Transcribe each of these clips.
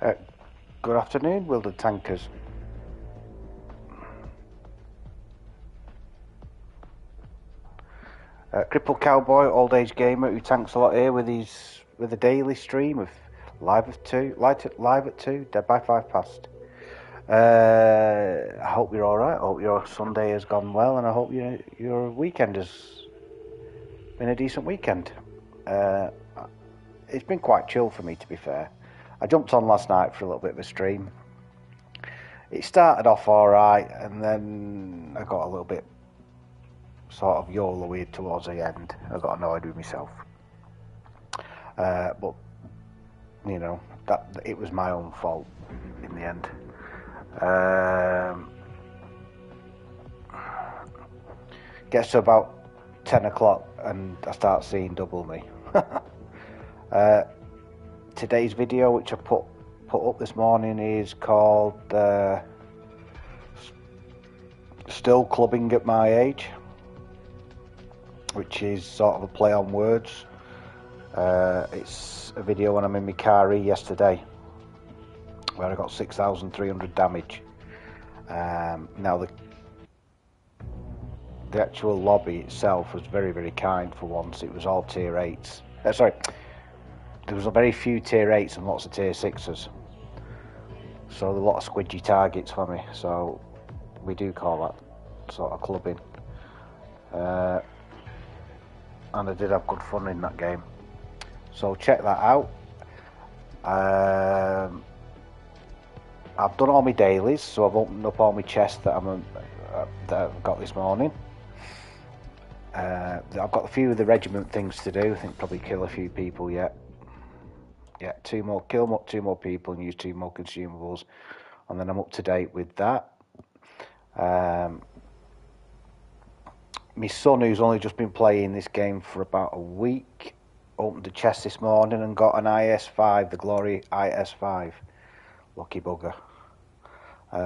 Uh, Good afternoon, Wielded Tankers. CrippledCowboy, old age gamer who tanks a lot here with a daily stream of live at 2, dead by 5 past. I hope you're all right. I hope your Sunday has gone well, and I hope your weekend has been a decent weekend. It's been quite chill for me, to be fair. I jumped on last night for a little bit of a stream. It started off all right, and then I got a little bit sort of YOLO-y towards the end. I got annoyed with myself. But you know, that it was my own fault in the end. Gets to about 10 o'clock and I start seeing double me. Today's video, which I put up this morning, is called Still Clubbing at My Age, which is sort of a play on words. It's a video when I'm in my car yesterday, where I got 6,300 damage. Now the actual lobby itself was very, very kind for once. It was all tier 8s. There was a very few tier 8s and lots of tier 6s. So a lot of squidgy targets for me. So we do call that sort of clubbing. And I did have good fun in that game. So check that out. I've done all my dailies, so I've opened up all my chests that I've got this morning. I've got a few of the regiment things to do. I think probably kill a few people yet. Yeah, kill 2 more people and use 2 more consumables, and then I'm up to date with that. My son, who's only just been playing this game for about a week, opened the chest this morning and got an IS-5, the Glory IS-5. Lucky bugger. But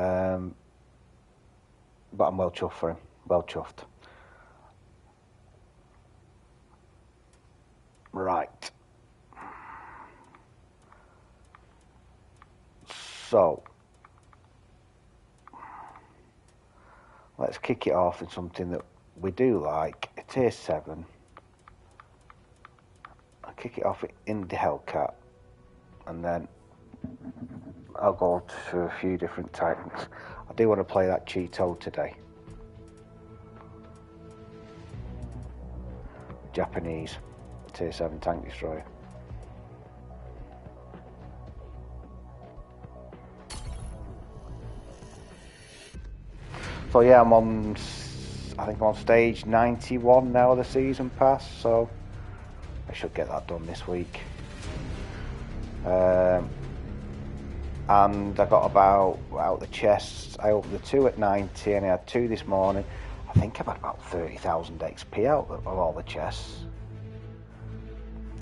I'm well chuffed for him. Well chuffed. Right. So, let's kick it off in something that we do like. A tier 7. I'll kick it off in the Hellcat, and then I'll go to a few different tanks. I do want to play that Cheeto today. Japanese tier 7 tank destroyer. So yeah, I think I'm on stage 91 now of the season pass, so I should get that done this week. And I got out the chests. I opened the 2 at 90 and I had 2 this morning. I think I've had about 30,000 XP out of all the chests.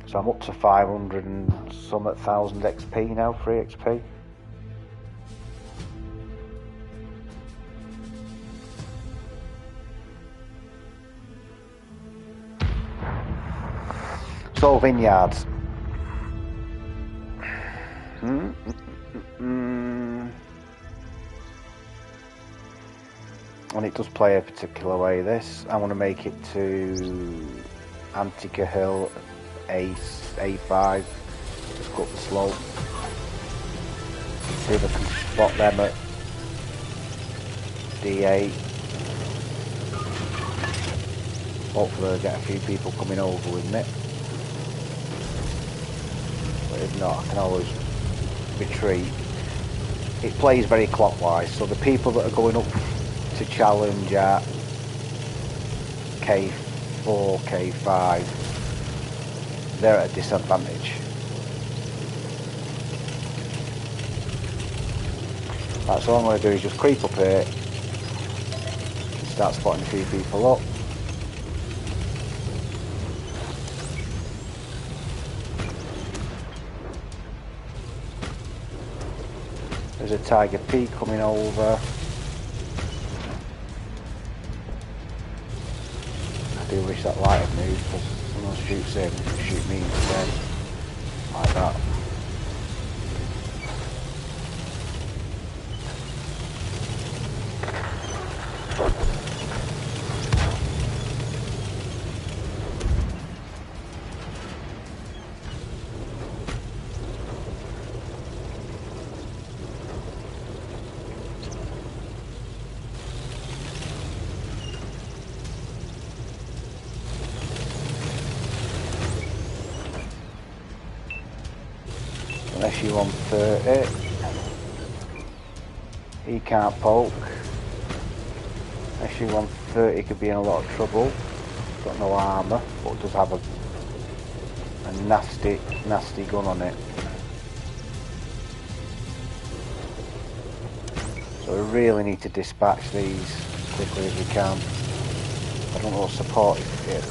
So I'm up to 500 and some 1,000 XP now, free XP. So vineyards. And it does play a particular way, this. I want to make it to Antica Hill, A5. Just go up the slope. See if I can spot them at D8. Hopefully I'll get a few people coming over with me. But if not, I can always retreat. It plays very clockwise, so the people that are going up to challenge at K4, K5, they're at a disadvantage. Right, so what I'm going to do is just creep up here, start spotting a few people up. There's a Tiger P coming over. I do wish that light had moved, because someone shoots him, shoot me instead. Like that. SU-130. He can't poke. SU-130 could be in a lot of trouble. Got no armour, but does have a nasty gun on it. So we really need to dispatch these as quickly as we can. I don't know what support it.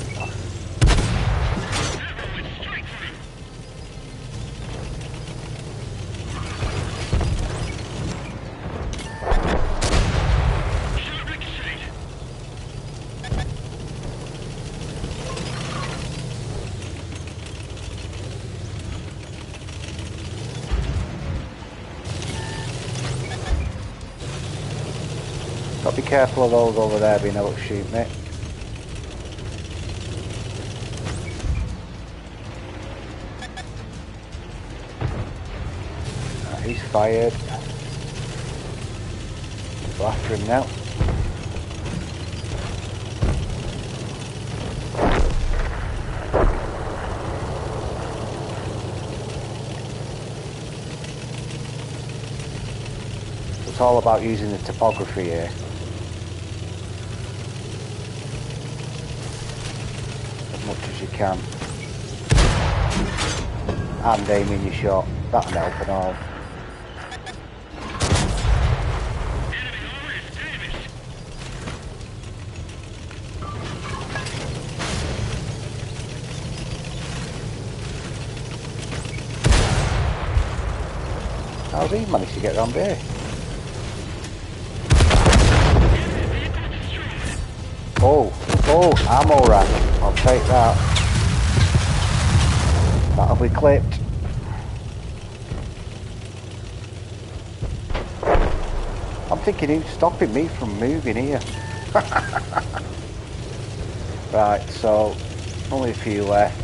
Got to be careful of those over there being able to shoot me. He's fired. Go after him now. It's all about using the topography here. As much as you can. And aiming your shot. That'll help and all. How's he managed to get around here? Oh, ammo rack. I'll take that. That'll be clipped. I'm thinking he's stopping me from moving here. Right, so only a few left.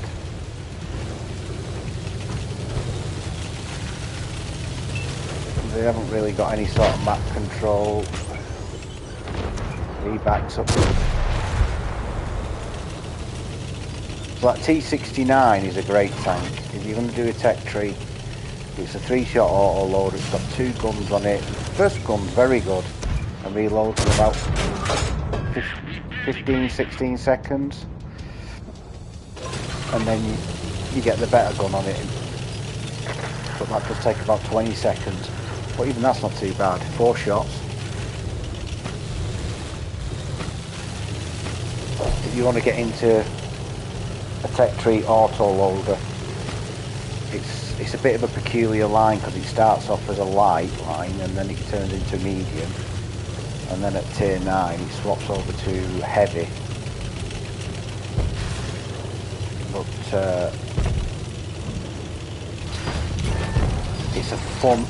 They haven't really got any sort of map control. He backs up. So that T69 is a great tank. If you're going to do a tech tree, it's a 3-shot auto loader. It's got 2 guns on it. The first gun's very good and reloads in about 15-16 seconds. And then you get the better gun on it. But that does take about 20 seconds. But even that's not too bad. 4 shots. If you want to get into a tech tree auto loader, it's a bit of a peculiar line because it starts off as a light line and then it turns into medium, and then at tier 9 it swaps over to heavy. But it's a fun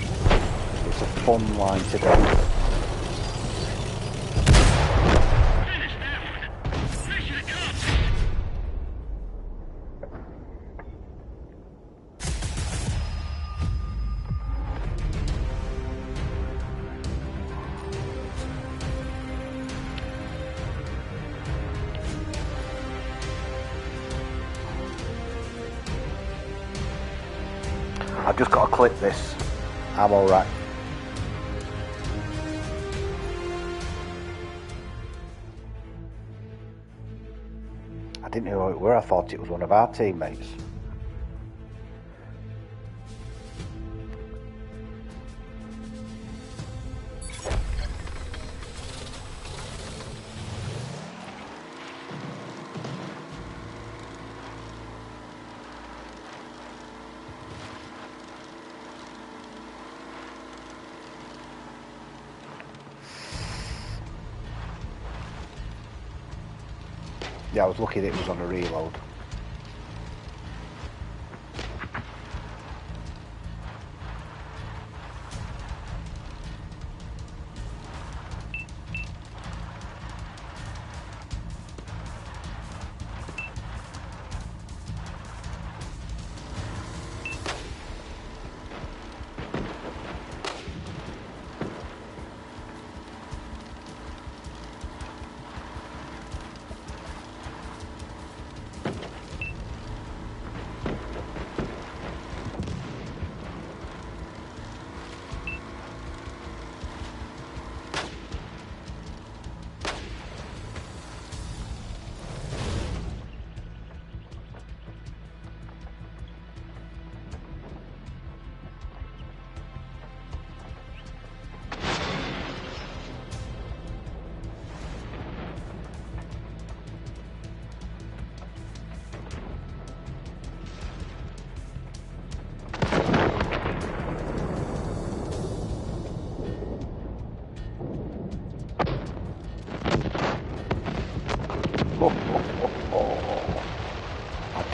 line to do. I've just got to clip this ammo rack. I didn't know who it were, I thought it was one of our teammates. Yeah, I was lucky that it was on a reload.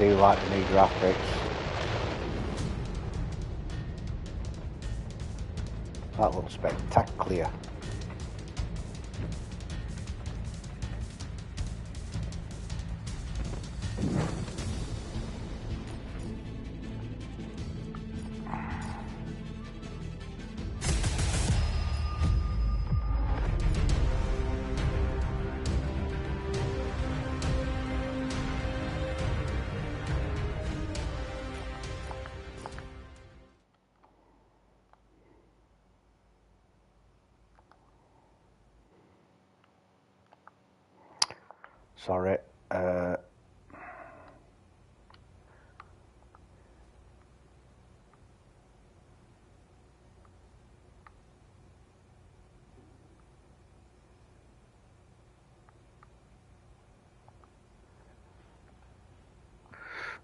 do like the new graphics. That looks spectacular. Sorry.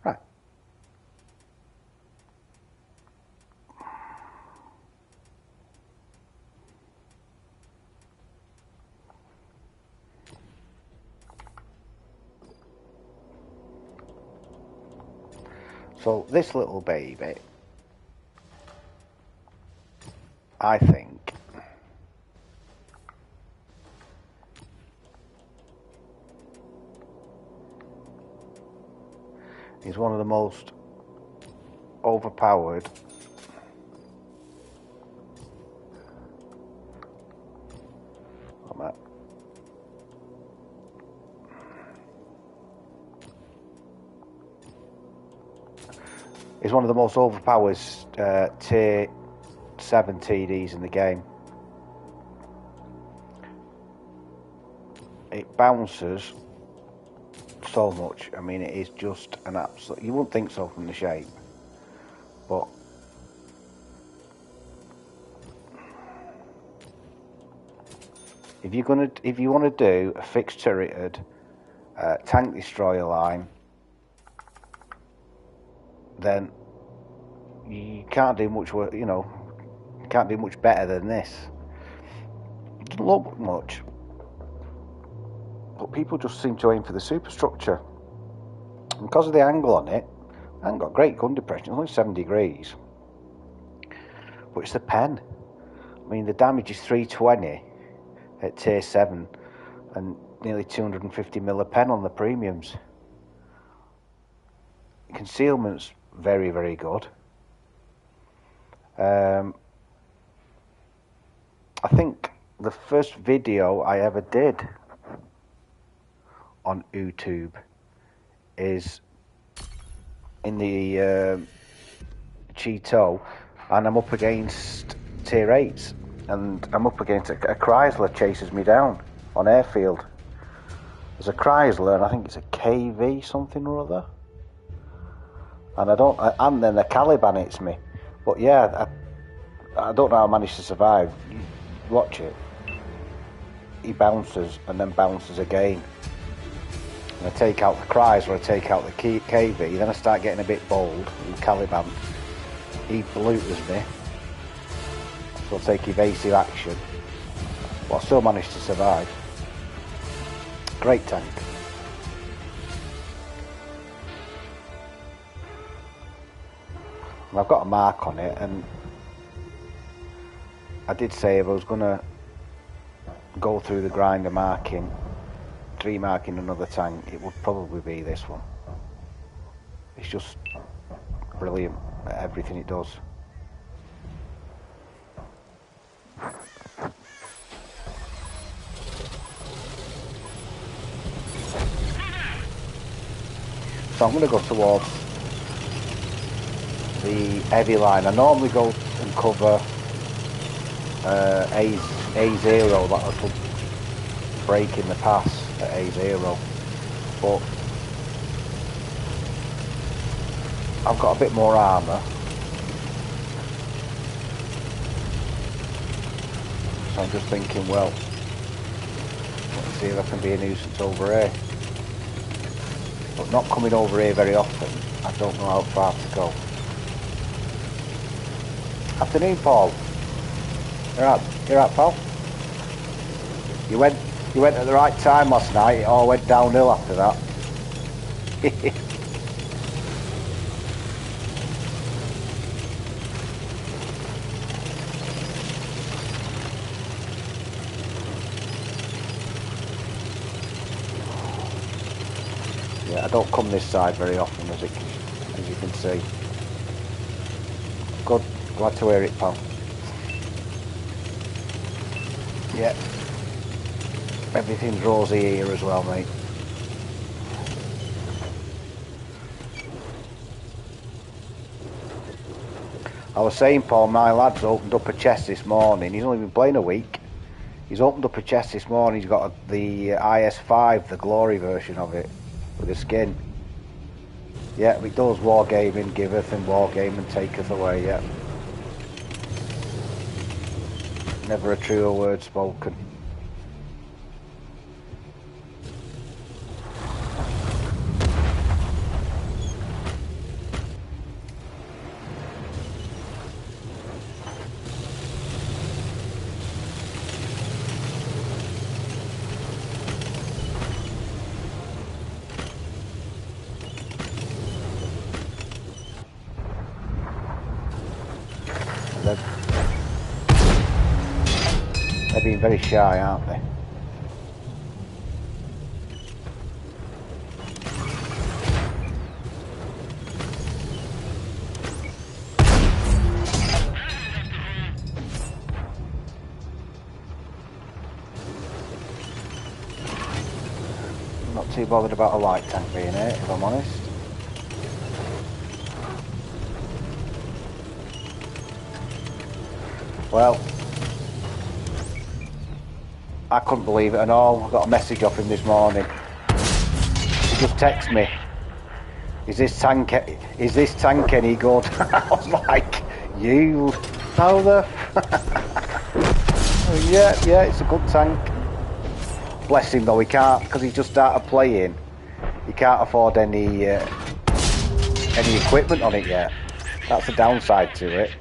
Right. So this little baby, I think, is one of the most overpowered is one of the most overpowered tier 7 TDs in the game. It bounces so much. I mean, it is just an absolute. You wouldn't think so from the shape, but if you want to do a fixed turreted tank destroyer line, then you can't do much work. You know, you can't do much better than this. It doesn't look much, but people just seem to aim for the superstructure. And because of the angle on it, I haven't got great gun depression. It's only 7 degrees, but it's the pen. I mean, the damage is 320 at tier 7 and nearly 250 mil a pen on the premiums. Concealment's very, very good. I think the first video I ever did on YouTube is in the Cheeto, and I'm up against tier 8s, and I'm up against a Chrysler chases me down on airfield. There's a Chrysler, and I think it's a KV something or other, and then the Caliban hits me. But yeah, I don't know how I managed to survive. Watch it. He bounces and then bounces again. And I take out the Chrysler, I take out the KV, then I start getting a bit bold with Caliban. He blooters me. So I'll take evasive action. But I still managed to survive. Great tank. And I've got a mark on it, and I did say if I was going to go through the grind of marking, 3 marking another tank, it would probably be this one. It's just brilliant at everything it does. So I'm going to go towards the heavy line. I normally go and cover A0, that little break in the pass at A0, but I've got a bit more armour, so I'm just thinking, well, let's see if I can be a nuisance over here. But not coming over here very often, I don't know how far to go. Afternoon, Paul. You're up, pal. You went at the right time last night. It all went downhill after that. don't come this side very often, as you can see. Good, glad to hear it, pal. Yeah, everything's rosy here as well, mate. I was saying, Paul, my lad's opened up a chest this morning. He's only been playing a week. He's opened up a chest this morning. He's got the IS-5, the glory version of it, with a skin. Yeah, it does wargaming, giveth, and wargaming taketh away, yeah. Never a truer word spoken. They're being very shy, aren't they? I'm not too bothered about a light tank being here, if I'm honest. Well, I couldn't believe it at all. I got a message off him this morning. He just texted me, is this tank any good? I was like, you know the yeah, it's a good tank. Bless him though, he can't, because he just started playing. He can't afford any equipment on it yet. That's the downside to it.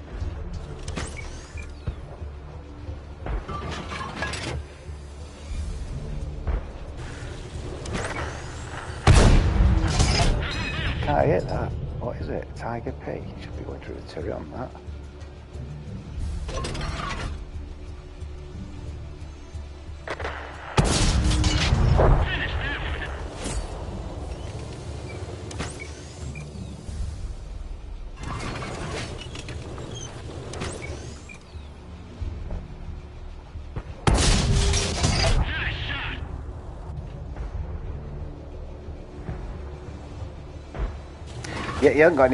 Can't hit that. What is it? Tiger P? Should be going through the turret on that. Yeah, he hasn't got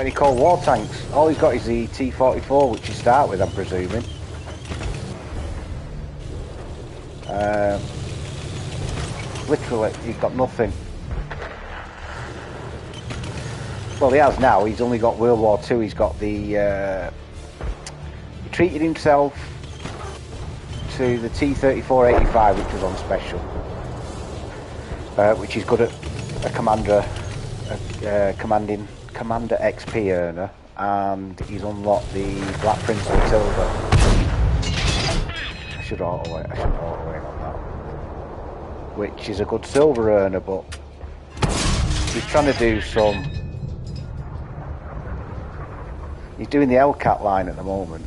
any Cold War tanks. All he's got is the T-44, which you start with, I'm presuming. Literally, he's got nothing. Well, he has now. He's only got World War II. He's got the... he treated himself to the T-34-85, which was on special. Which is good at a Commander XP earner, and he's unlocked the Black Prince of Matilda. I should auto wait on that. Which is a good silver earner, but he's trying to do some. He's doing the Hellcat line at the moment.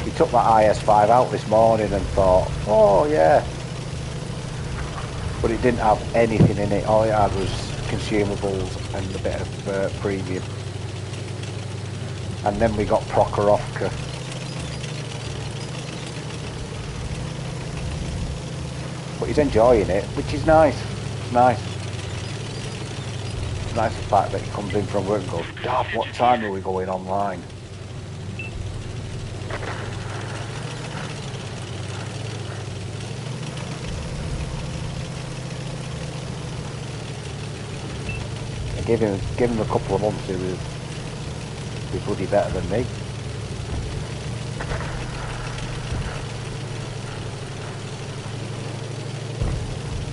He took that IS-5 out this morning and thought, oh yeah. But it didn't have anything in it. All it had was consumables and a bit of premium. And then we got Prokhorovka. But he's enjoying it, which is nice. It's nice. It's nice the fact that he comes in from work and goes, Dad, what time are we going online? Give him a couple of months, he would be bloody better than me.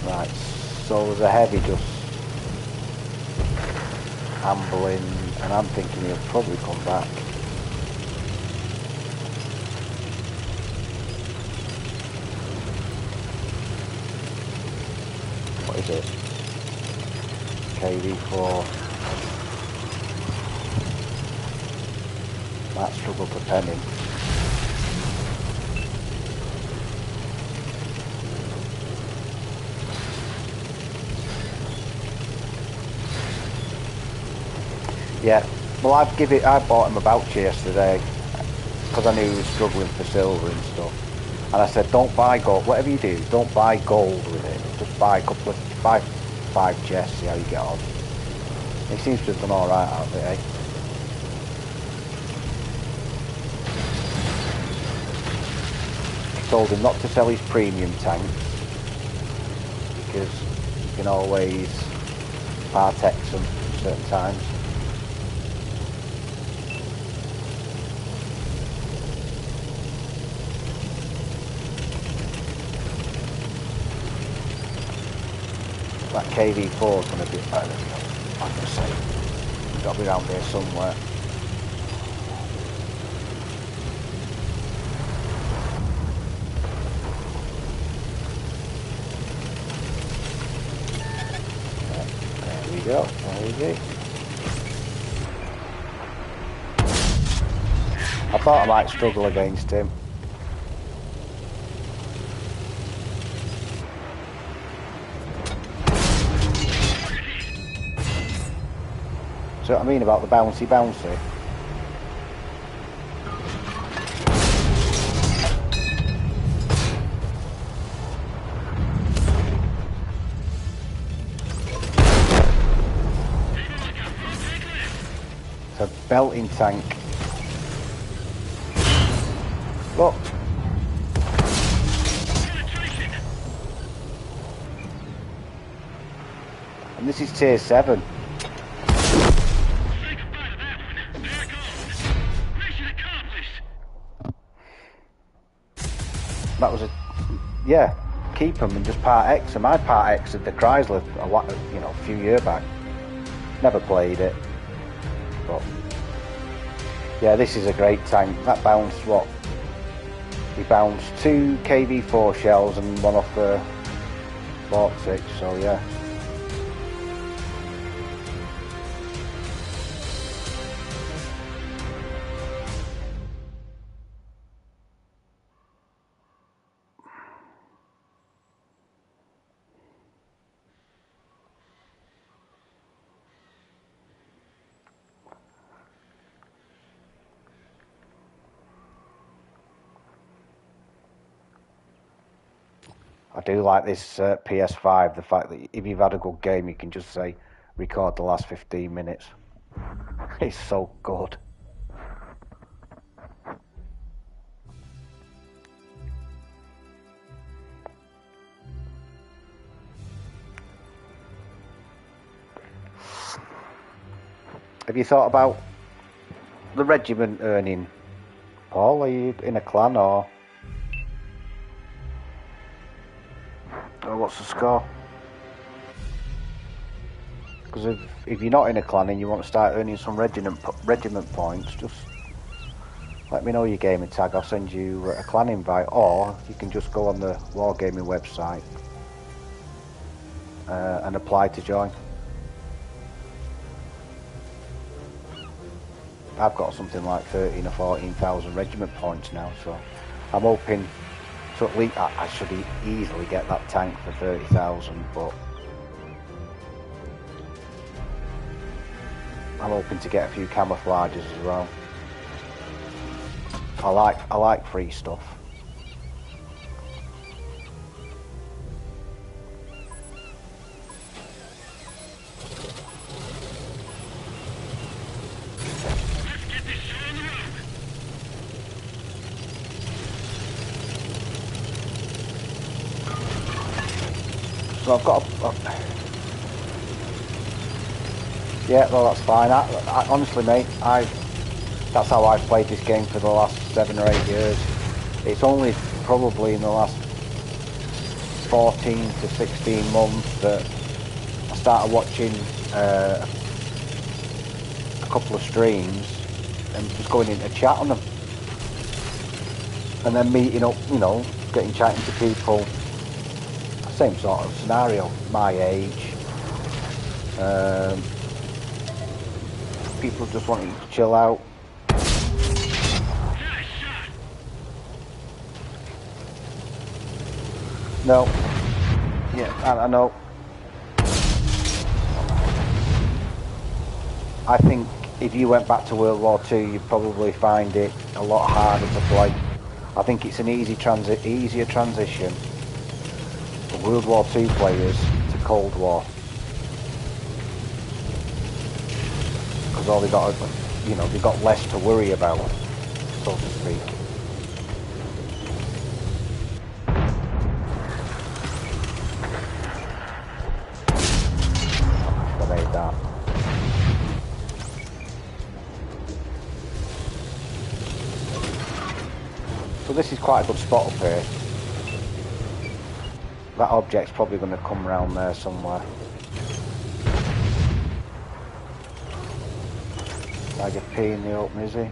Right, so there's a heavy just ambling, and I'm thinking he'll probably come back. What is it? KV4. Might struggle for penning. Yeah, well I bought him a voucher yesterday because I knew he was struggling for silver and stuff. And I said, don't buy gold, whatever you do, don't buy gold with it. Just buy five chests, see how you get on. He seems to have done alright out of it, eh? Told him not to sell his premium tanks because you can always part-X them at certain times. That KV4 is going to be better than like I say. It's got to be around here somewhere. There we go. There we go. I thought I might struggle against him. See what I mean about the bouncy? It's a belting tank. Look. And this is tier 7. That was yeah, keep them and just part-X them. I part-X'd the Chrysler a few years back. Never played it, but yeah, this is a great tank. That bounced what? He bounced 2 KV4 shells and one off the 46, so yeah. I do like this PS5, the fact that if you've had a good game, you can just say, record the last 15 minutes. It's so good. Have you thought about the regiment earning, Paul? Are you in a clan or what's the score? Because if you're not in a clan and you want to start earning some regiment points, just let me know your gaming tag. I'll send you a clan invite, or you can just go on the Wargaming website and apply to join. I've got something like 13 or 14,000 regiment points now, so I'm hoping to at least I should easily get that tank for 30,000, but I'm hoping to get a few camouflages as well. I like free stuff. So I've got yeah, well that's fine. I honestly, mate, that's how I've played this game for the last 7 or 8 years. It's only probably in the last 14 to 16 months that I started watching a couple of streams and just going into chat on them, and then meeting up, chatting to people. Same sort of scenario, my age. People just wanting to chill out. No. Yeah, I know. I think if you went back to World War II, you'd probably find it a lot harder to play. I think it's an easier transition for World War II players to Cold War. Because all they got, you know, they got less to worry about, so to speak. I made that. So this is quite a good spot up here. That object's probably going to come round there somewhere. Like a P in the open, is he?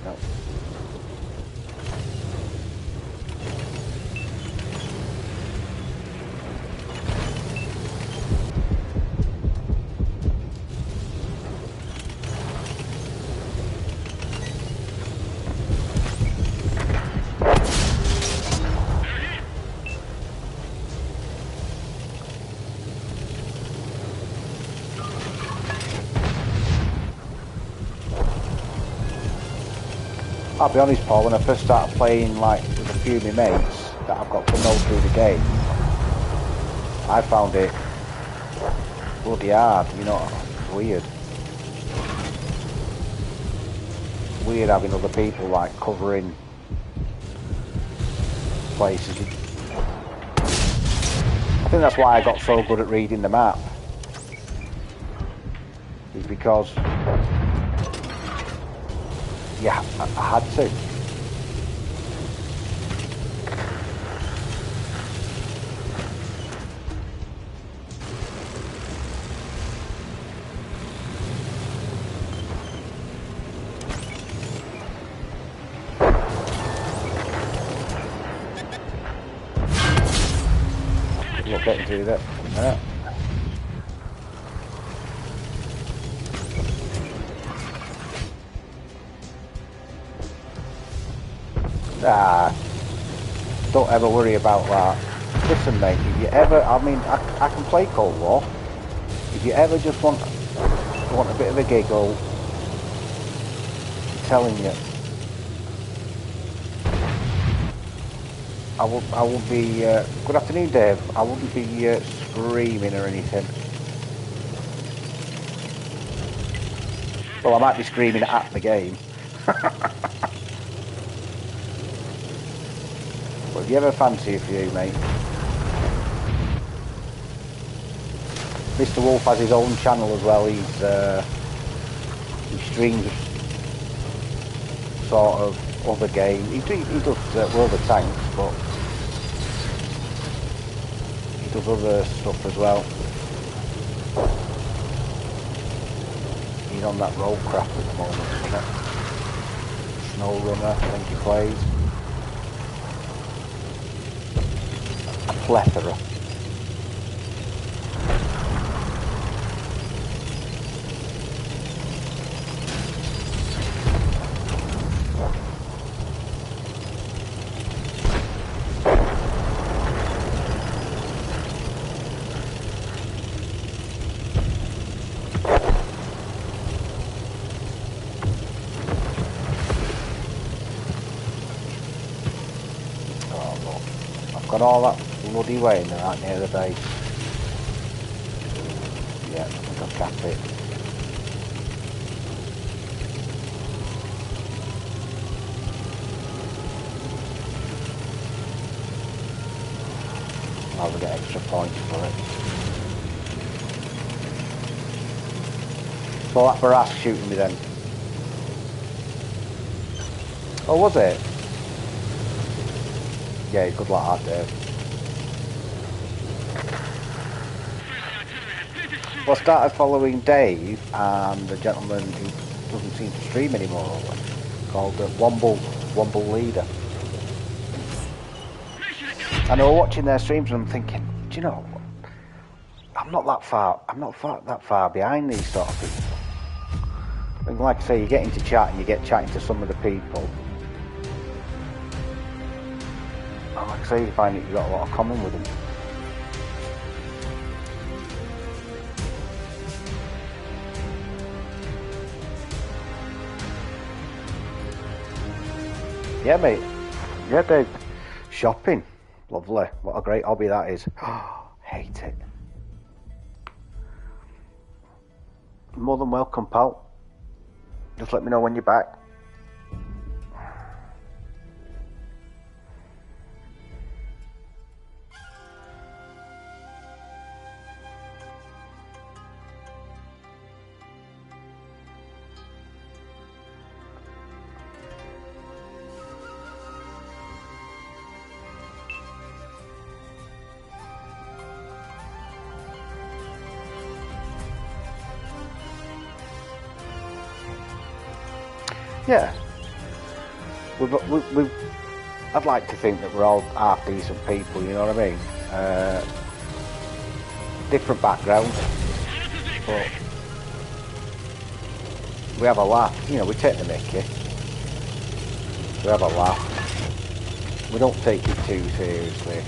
No. I'll be honest, Paul, when I first started playing like with a few of my mates that I've got to know through the game, I found it bloody hard, you know, it's weird. Weird having other people like covering places. I think that's why I got so good at reading the map. Is because yeah, I had to. Good luck getting through that. Yeah. Ah, don't ever worry about that. Listen, mate, if you ever, I mean, I can play Cold War. If you ever just want a bit of a giggle, I'm telling you, I will be. Good afternoon, Dave. I wouldn't be screaming or anything. Well, I might be screaming at the game. But if you ever fancy a few, mate. Mr. Wolf has his own channel as well. He streams sort of other games. He does World of Tanks, but he does other stuff as well. He's on that road craft at the moment, isn't it? Snow Runner, I think he plays. A plethora. Got all that bloody way in right near the base. Yeah, I think I'll cap it. I'll get extra points for it. So that Barras shooting me then. Oh, was it? Yeah, good luck out there. Well, I started following Dave and the gentleman who doesn't seem to stream anymore, called Womble Leader. And I was watching their streams and I'm thinking, do you know, I'm not that far behind these sort of people. And like I say, you get into chat and you get chatting to some of the people. I'm like, I say, you find that you've got a lot of common with them. Yeah, mate. Yeah, Dave. Shopping. Lovely. What a great hobby that is. Hate it. More than welcome, pal. Just let me know when you're back. Yeah, I'd like to think that we're all half decent people, you know what I mean? Different backgrounds, but we have a laugh, you know, we take the mickey, we have a laugh, we don't take it too seriously,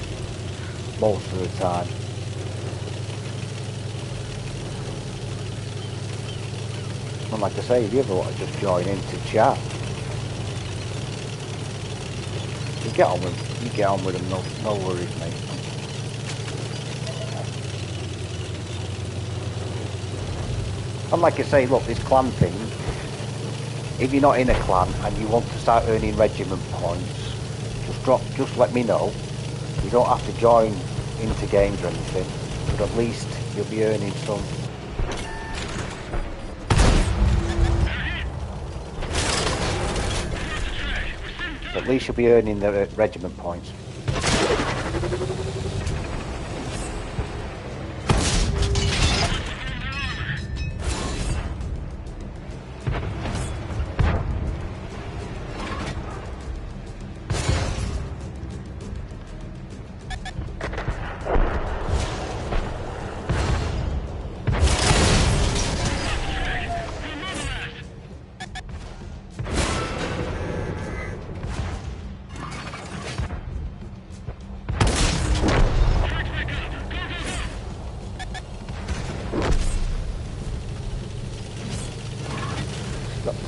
most of the time. And like I say, if you ever want to just join in to chat, you get on with them, no worries, mate. And like I say, look, this clan thing, if you're not in a clan and you want to start earning regiment points, just let me know. You don't have to join into games or anything, but at least you'll be earning some. At least you'll be earning the regiment points.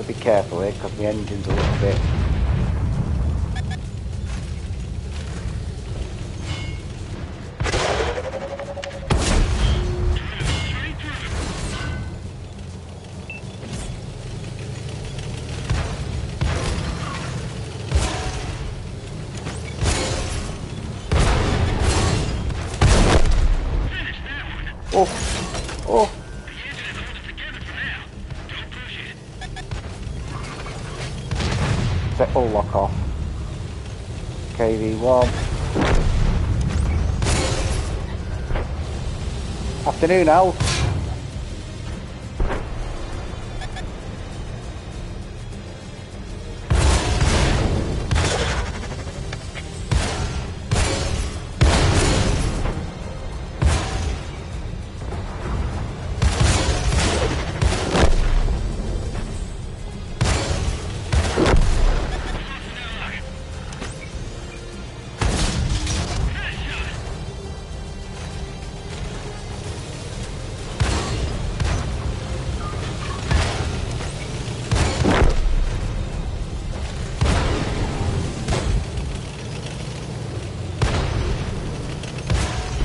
Be careful here because my engine's a little bit. Oh. Set all lock off. KV1. Afternoon, Al.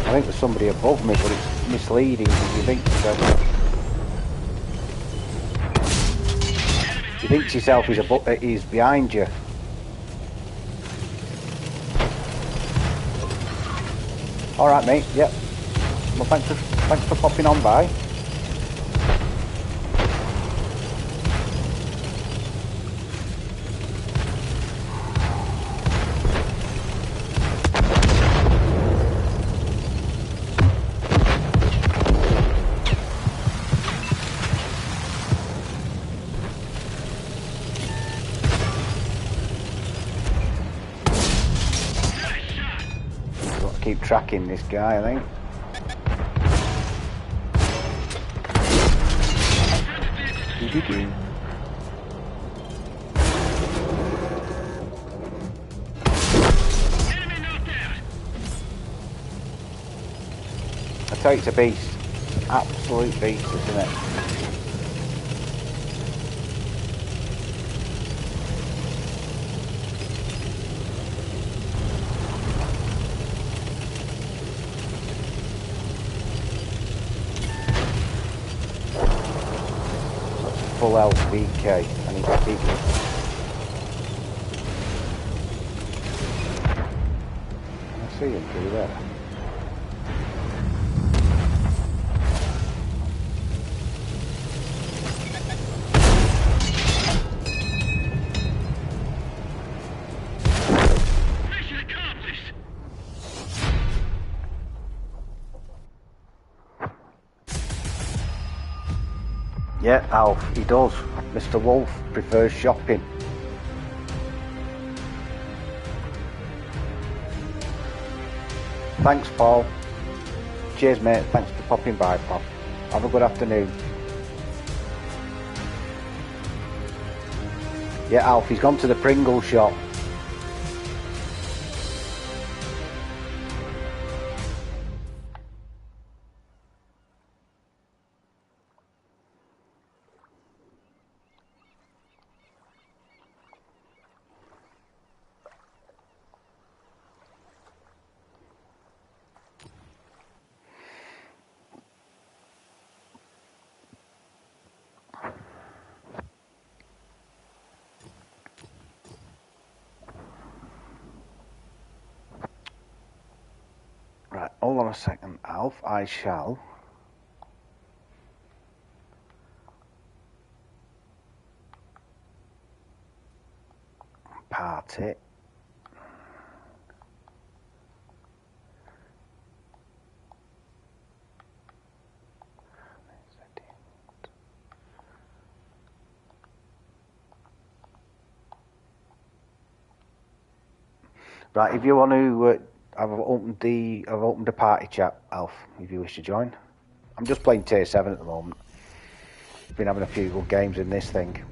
I think there's somebody above me, but it's misleading because you think to yourself he's behind you. All right, mate. Yep. Well, thanks for popping on by. Keep tracking this guy, I think. tell you it's a beast. Absolute beast, isn't it? Full health VK. I need to keep it. I see him through there. Yeah, Alf, he does. Mr. Wolf prefers shopping. Thanks, Paul. Cheers, mate. Thanks for popping by, Paul. Have a good afternoon. Yeah, Alf, he's gone to the Pringles shop. Right, hold on a second, Alf. I shall party. Right, if you want to, I've opened a party chat, Alf. If you wish to join, I'm just playing tier 7 at the moment. Been having a few good games in this thing.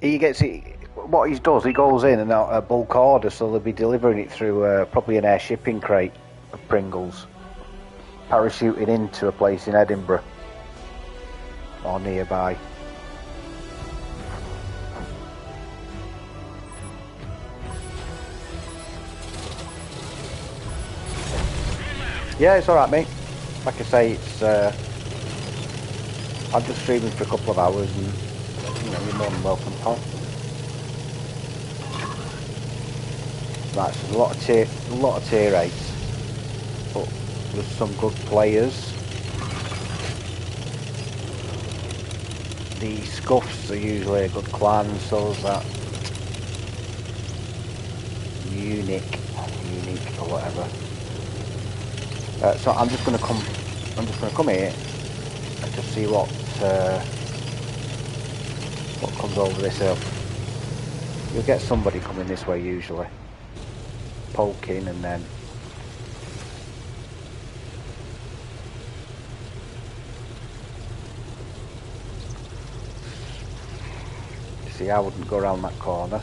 He gets it. What he does, he goes in and out a bulk order, so they'll be delivering it through probably an air shipping crate of Pringles, parachuting into a place in Edinburgh or nearby. Yeah, it's alright, mate. Like I say, it's I'm just streaming for a couple of hours, and you know, you're more than welcome, Paul. Right, so a lot of tier 8s, but there's some good players. The Scuffs are usually a good clan, so is that Unique or whatever. So I'm just gonna come here and just see what comes over this hill. You'll get somebody coming this way usually, poking, and then see, I wouldn't go around that corner.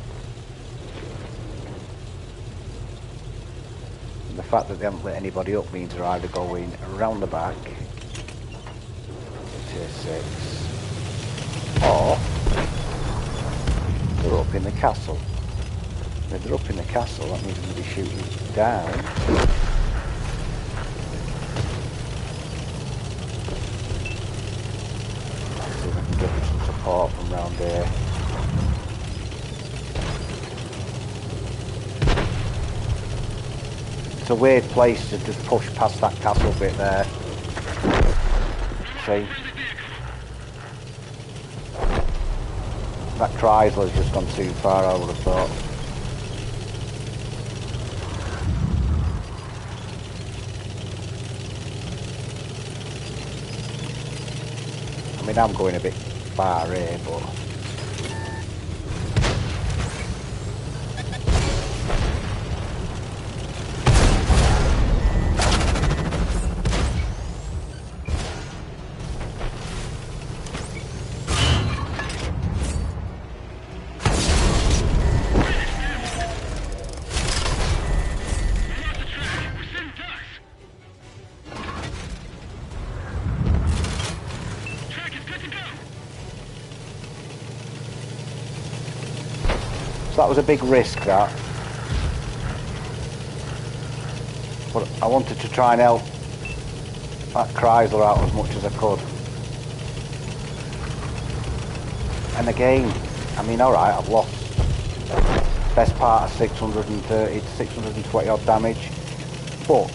And the fact that they haven't lit anybody up means they're either going around the back, tier 6, or they're up in the castle. If they're up in the castle, that means they're going to be shooting down. Let's see if I can get some support from round here. It's a weird place to just push past that castle bit there. See? That Chrysler's just gone too far, I would have thought. I mean, I'm going a bit far here, but... So that was a big risk, that. But I wanted to try and help that Chrysler out as much as I could. And again, I mean, alright, I've lost best part of 630 to 620 odd damage, but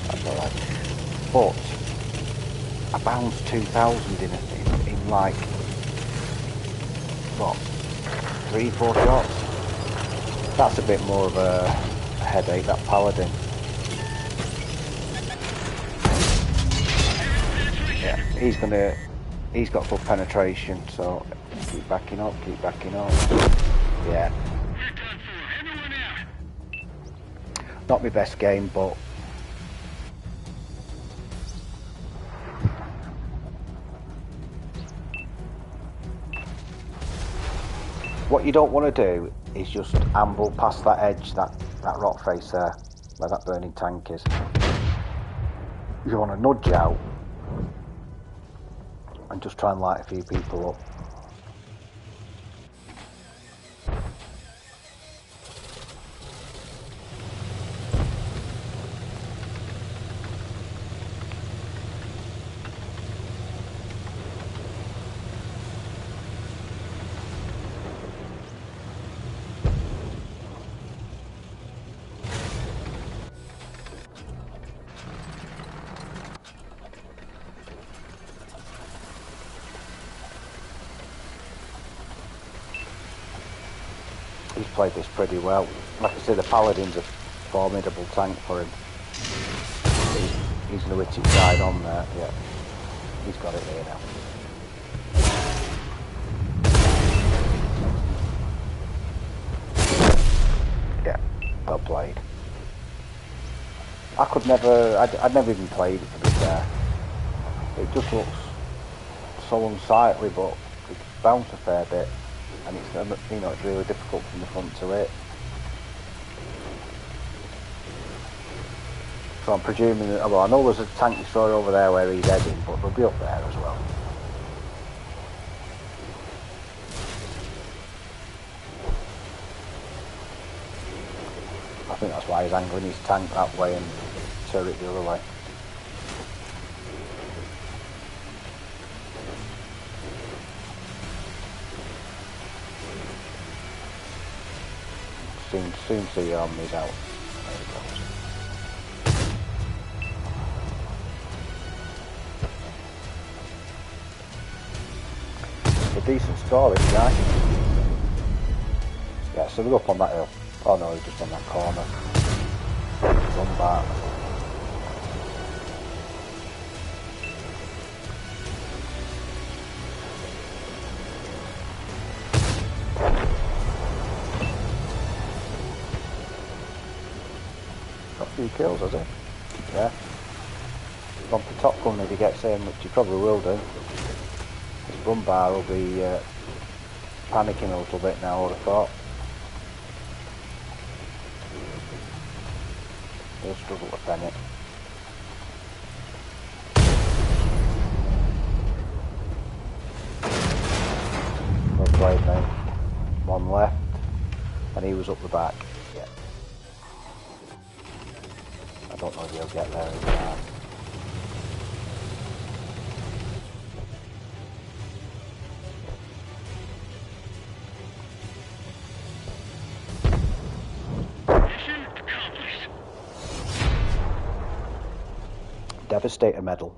that's alright. But I bounced 2,000 in like, what, 3-4 shots? That's a bit more of a headache, that Paladin. Yeah, he's got full penetration, so keep backing up, yeah. Not my best game, but what you don't want to do is just amble past that edge, that rock face there, where that burning tank is. You want to nudge out and just try and light a few people up. He's played this pretty well. Like I say, the Paladin's a formidable tank for him. He's going to hit it side on there, yeah. He's got it here now. Yeah, well played. I could never, I'd never even played it, to be fair. It just looks so unsightly, but it bounces a fair bit. And it's, you know, it's really difficult from the front to hit. So I'm presuming that, well, I know there's a tank destroyer over there where he's heading, but they'll be up there as well. I think that's why he's angling his tank that way and turret the other way. Soon see your armies out. There he goes. A decent score, this guy. Yeah, so they're up on that hill. Oh no, he's just on that corner. Run back. Got a few kills, has he? Yeah. Gone for top gun if he gets in, which he probably will do. His run bar will be panicking a little bit now, I would have thought. He'll struggle to pen it. Well played, mate. One left, and he was up the back. Yeah. I don't know if he'll get there in time. Devastator medal.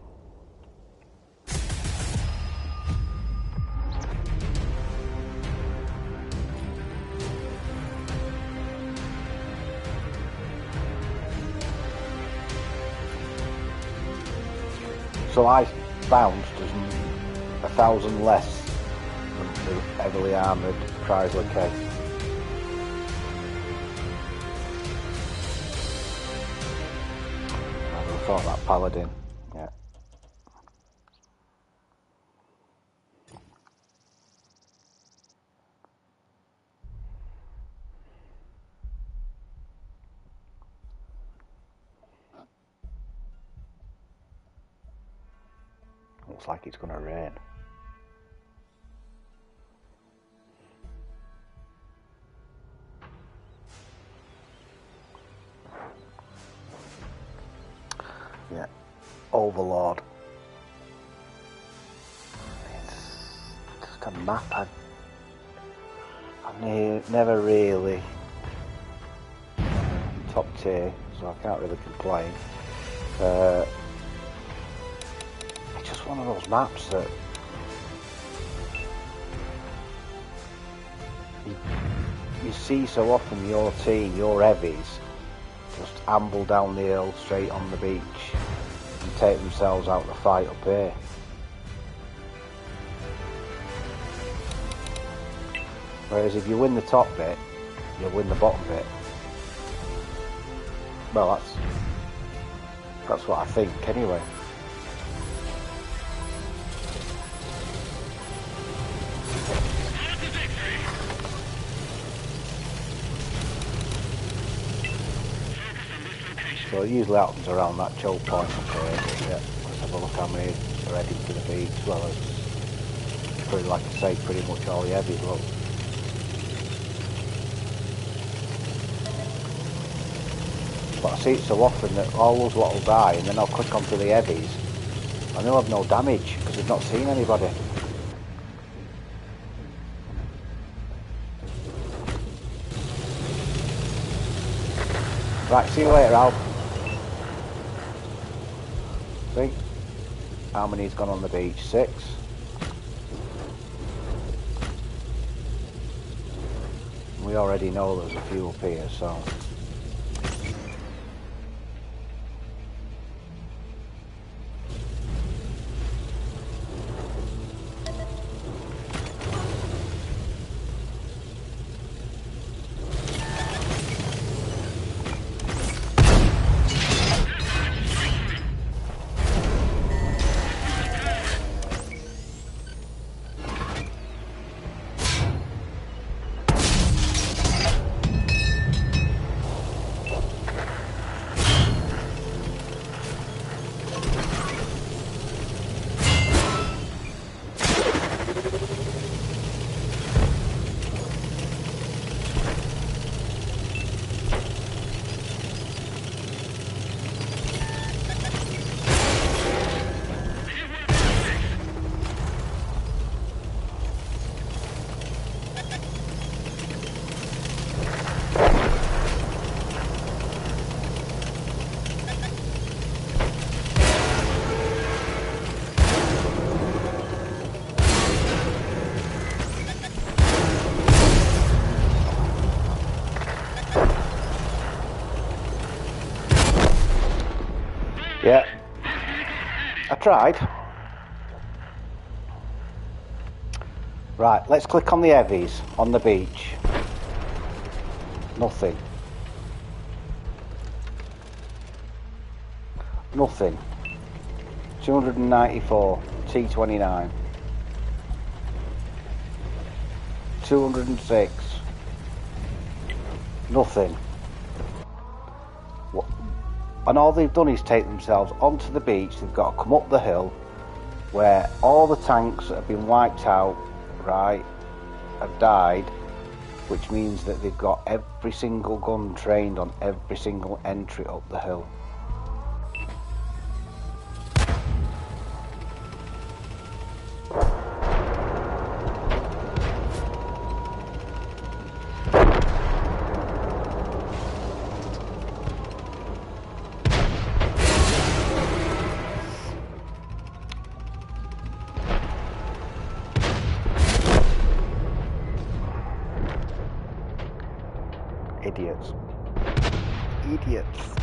So I bounced as 1,000 less than the heavily armoured Chrysler K. I would have thought that Paladin, yeah. Looks like it's going to rain. Yeah, Overlord. It's just a map I've never really top tier, so I can't really complain. It's just one of those maps that you see so often. Your team, your heavies, just amble down the hill straight on the beach and take themselves out of the fight up here. Whereas if you win the top bit, you'll win the bottom bit. Well, that's what I think anyway. So it usually happens around that choke point up here. Yeah, let's have a look how many are heading to the beach. Well, it's pretty, like I say, pretty much all the heavies. Look. But I see it so often that all those lot will die, and then I'll click onto the heavies, and they'll have no damage because they've not seen anybody. Right, see you later, Al. See? How many's gone on the beach? 6. We already know there's a few up here, so... Yeah, I tried. Right, let's click on the heavies on the beach. Nothing. Nothing. 294 T29. 206. Nothing. And all they've done is take themselves onto the beach. They've got to come up the hill where all the tanks that have been wiped out, right, have died, which means that they've got every single gun trained on every single entry up the hill. Idiots. Idiots.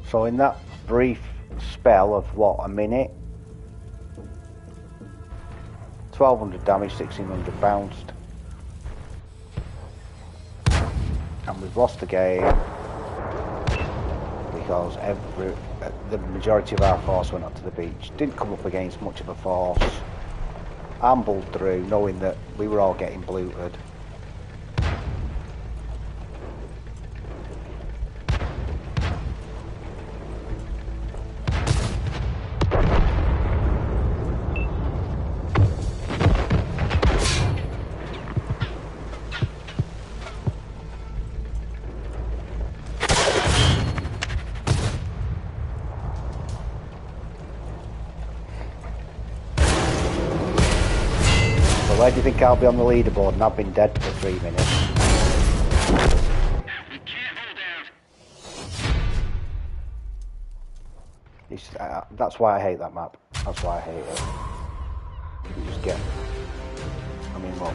So in that brief spell of what, a minute, 1200 damage, 1600 bounced, and we've lost the game because the majority of our force went up to the beach. Didn't come up against much of a force, ambled through knowing that we were all getting bluted. Where do you think I'll be on the leaderboard? And I've been dead for 3 minutes. We can't hold out. That's why I hate that map. That's why I hate it. You just get... I mean, what?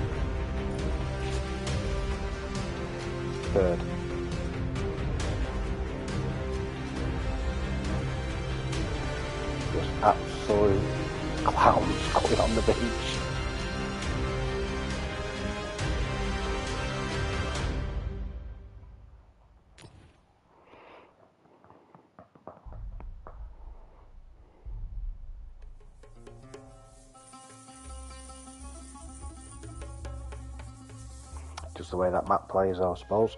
Third. Just absolute clowns going on the beach. Just the way that map plays, I suppose.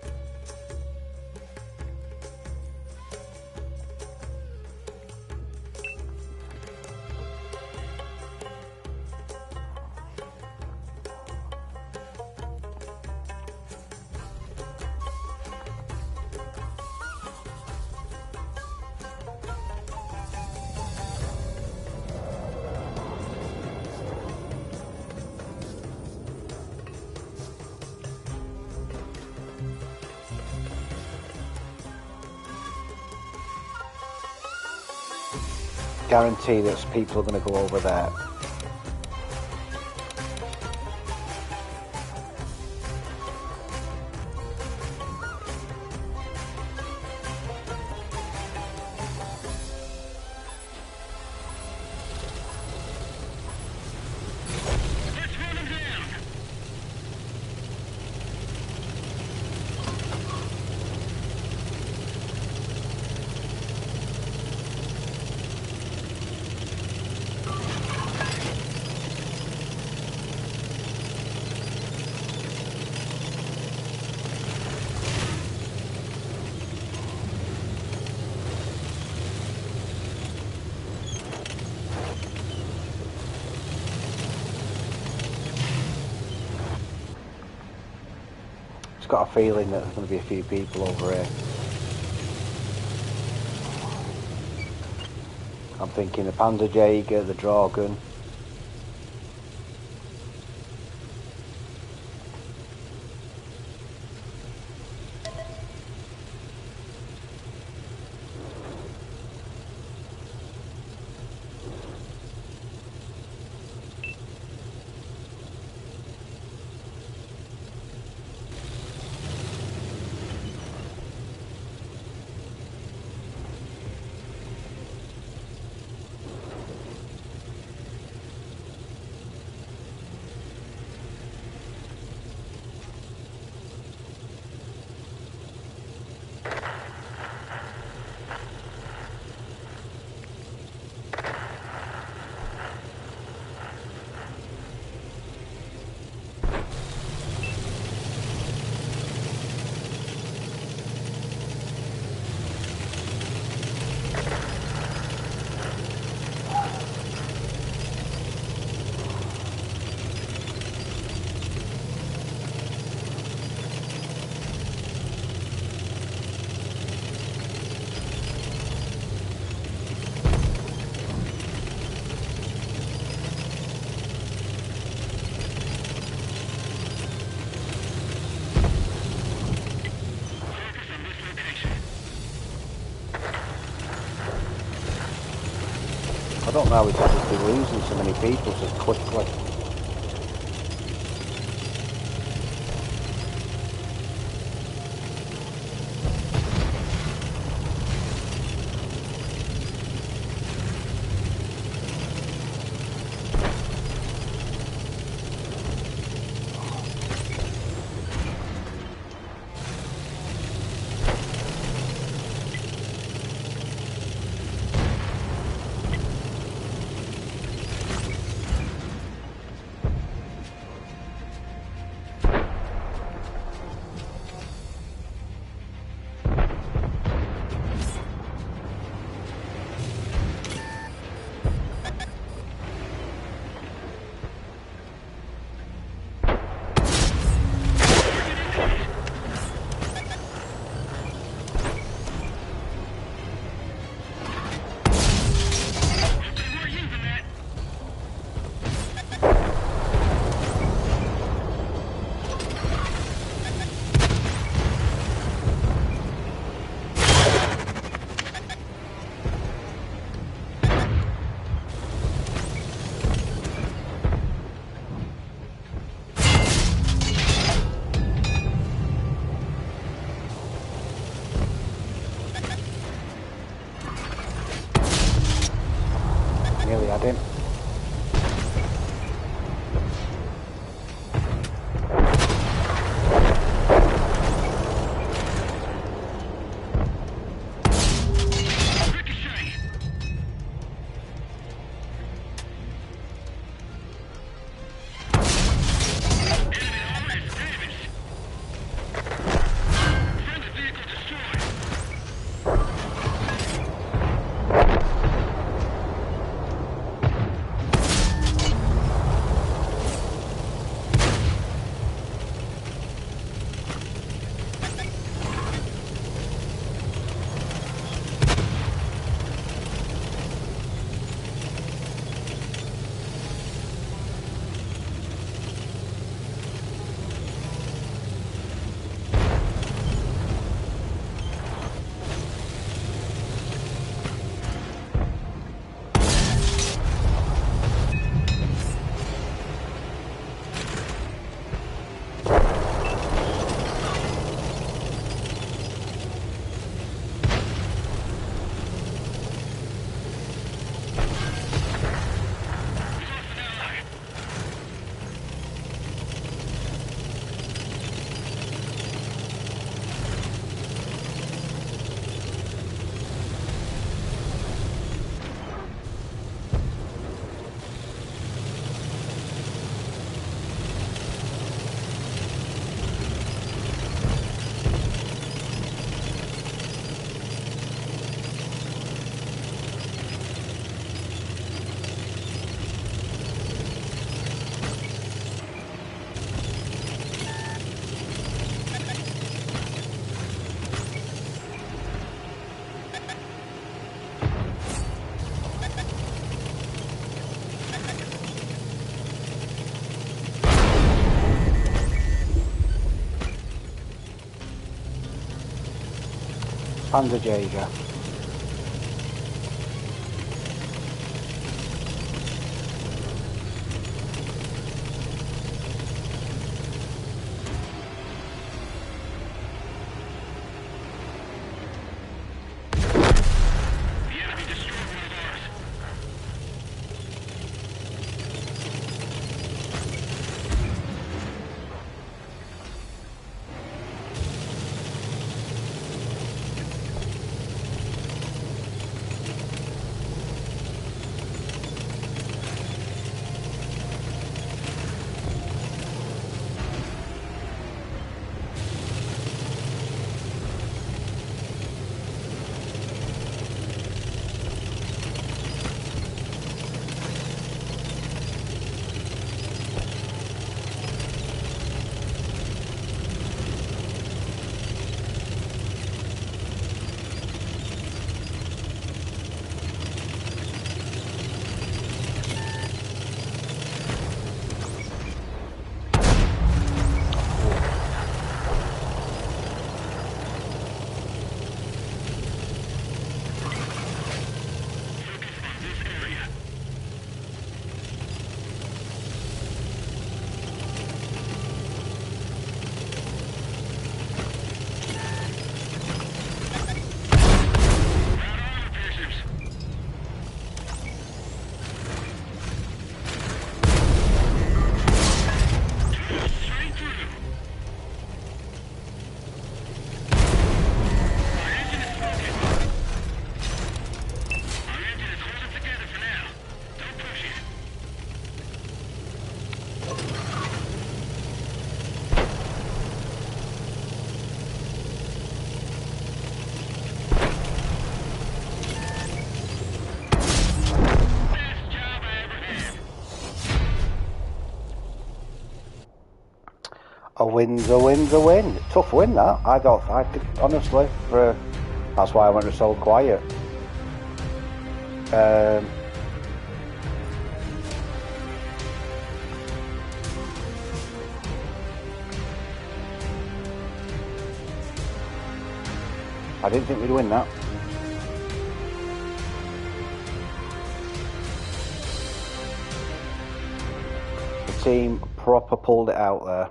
Guarantee that people are going to go over there. Got a feeling that there's going to be a few people over here. I'm thinking the Panzerjäger, the Dragon. I don't know how we could be losing so many people so quickly. Panzerjäger. A win's a win's a win. Tough win that. I did, honestly. That's why I went so quiet. I didn't think we'd win that. The team proper pulled it out there.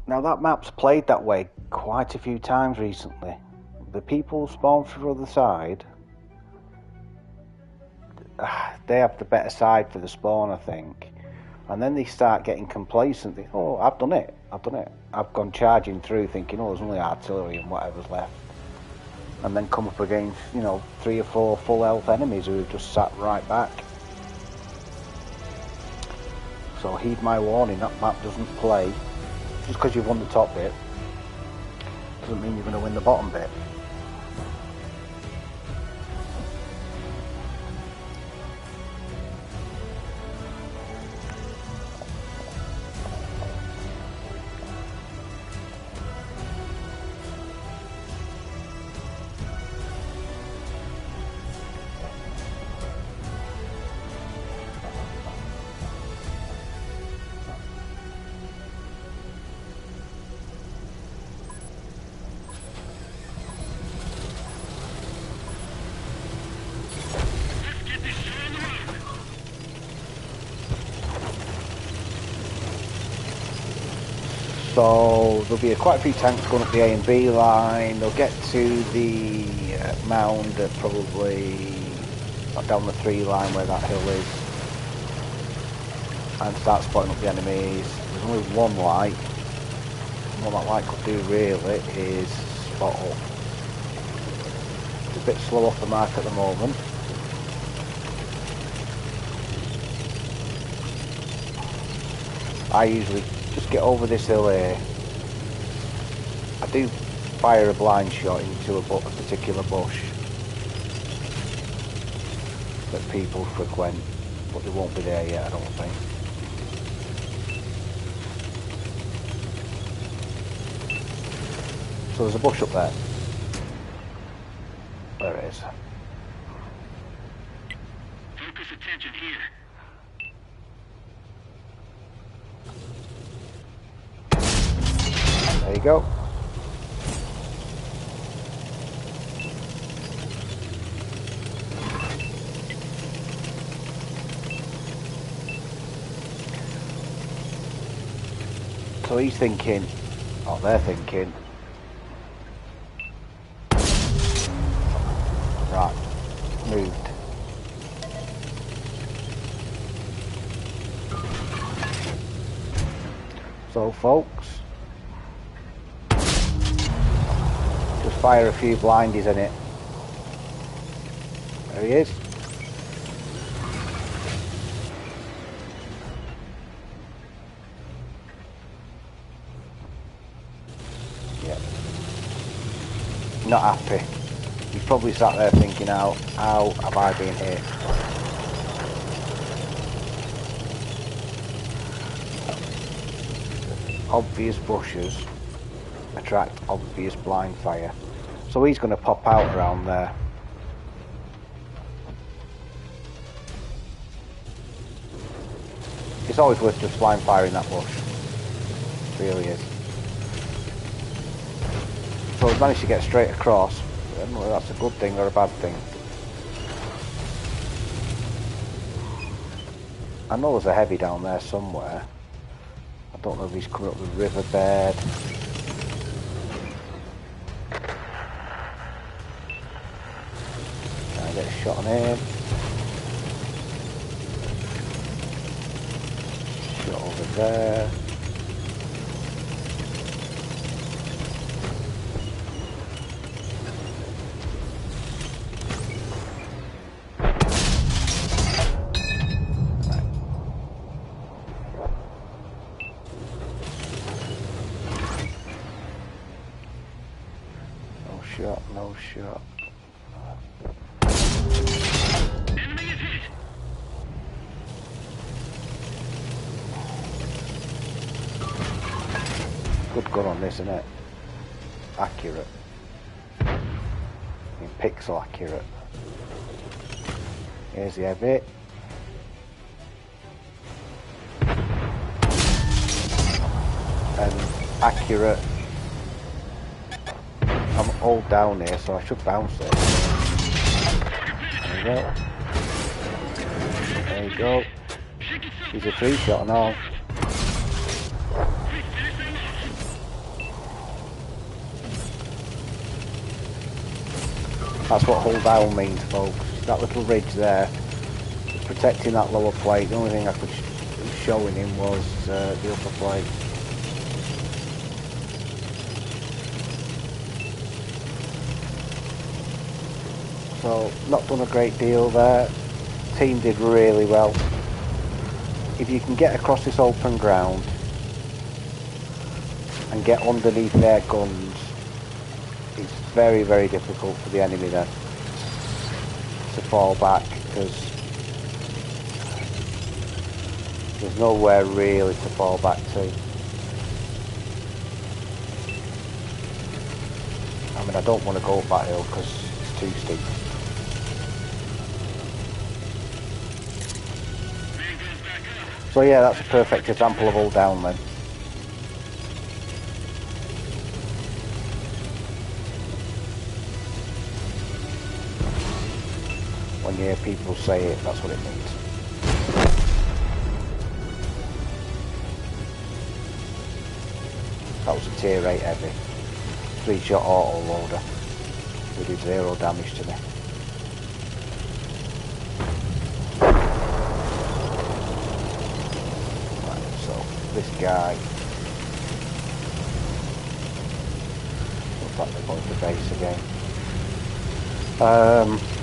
Now that map's played that way quite a few times recently. The people spawn from the other side, they have the better side for the spawn, I think. And then they start getting complacent. They, oh, I've done it. I've gone charging through thinking, oh, there's only artillery and whatever's left. And then come up against, 3 or 4 full health enemies who have just sat right back. So heed my warning, that map doesn't play. Just because you've won the top bit doesn't mean you're going to win the bottom bit. So there'll be quite a few tanks going up the A and B line. They'll get to the mound at probably down the 3 line where that hill is, and start spotting up the enemies. There's only one light. What that light could do really is spot up. It's a bit slow off the mark at the moment. I usually just get over this hill here. I do fire a blind shot into a particular bush. that people frequent, but they won't be there yet, I don't think. So there's a bush up there. There it is. Focus attention here. There you go. So he's thinking, or they're thinking, right, moved. So folks, just fire a few blindies in it. There he is. Yeah. Not happy. He's probably sat there thinking, how have I been hit? Obvious bushes attract obvious blind fire. So he's going to pop out around there. It's always worth just blind firing that bush. It really is. So he's managed to get straight across. I don't know whether that's a good thing or a bad thing. I know there's a heavy down there somewhere. I don't know if he's coming up the riverbed. Can I get a shot on him? Shot over there. No shot. Enemy is hit. Good gun on this, isn't it? Accurate. I mean, pixel accurate. Here's the heavy. And accurate. I'm all down here, so I should bounce it. There you go. There you go. He's a 3-shot and all. That's what hold down means, folks. That little ridge there, protecting that lower plate. The only thing I could showing him was the upper plate. So, not done a great deal there. Team did really well. If you can get across this open ground and get underneath their guns, it's very, very difficult for the enemy then to fall back, because there's nowhere really to fall back to. I mean, I don't want to go up that hill because it's too steep. So yeah, that's a perfect example of all down then. When you hear people say it, that's what it means. That was a tier 8 heavy. 3-shot auto loader. It did 0 damage to me. This guy looks like they're going to base again.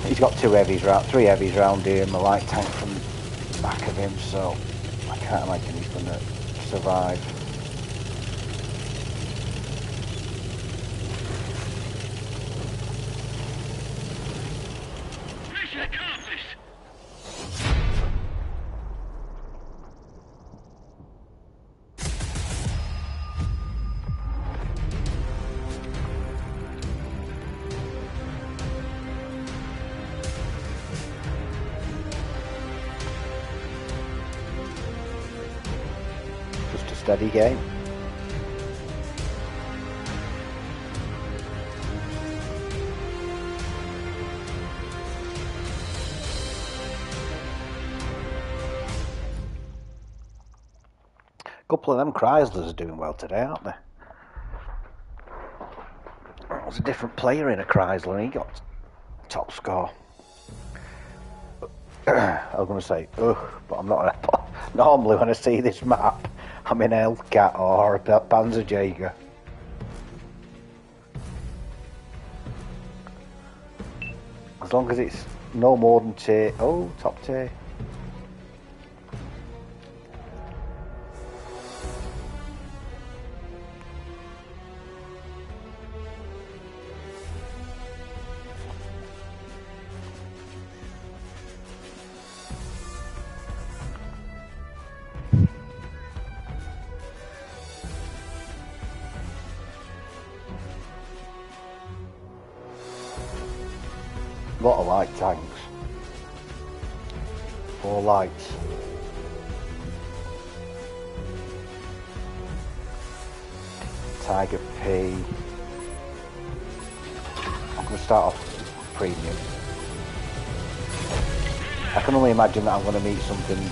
He's got 3 heavies round here and the light tank from the back of him, so I can't imagine he's going to survive. Mission accomplished. steady game. A couple of them Chryslers are doing well today, aren't they? There's a different player in a Chrysler and he got top score. I was going to say, ugh, but I'm not. Normally when I see this map, I'm in a Hellcat or a Panzerjäger. As long as it's no more than tier. Oh, top tier. A lot of light tanks. 4 lights. Tiger P. I'm going to start off premium. I can only imagine that I'm going to meet something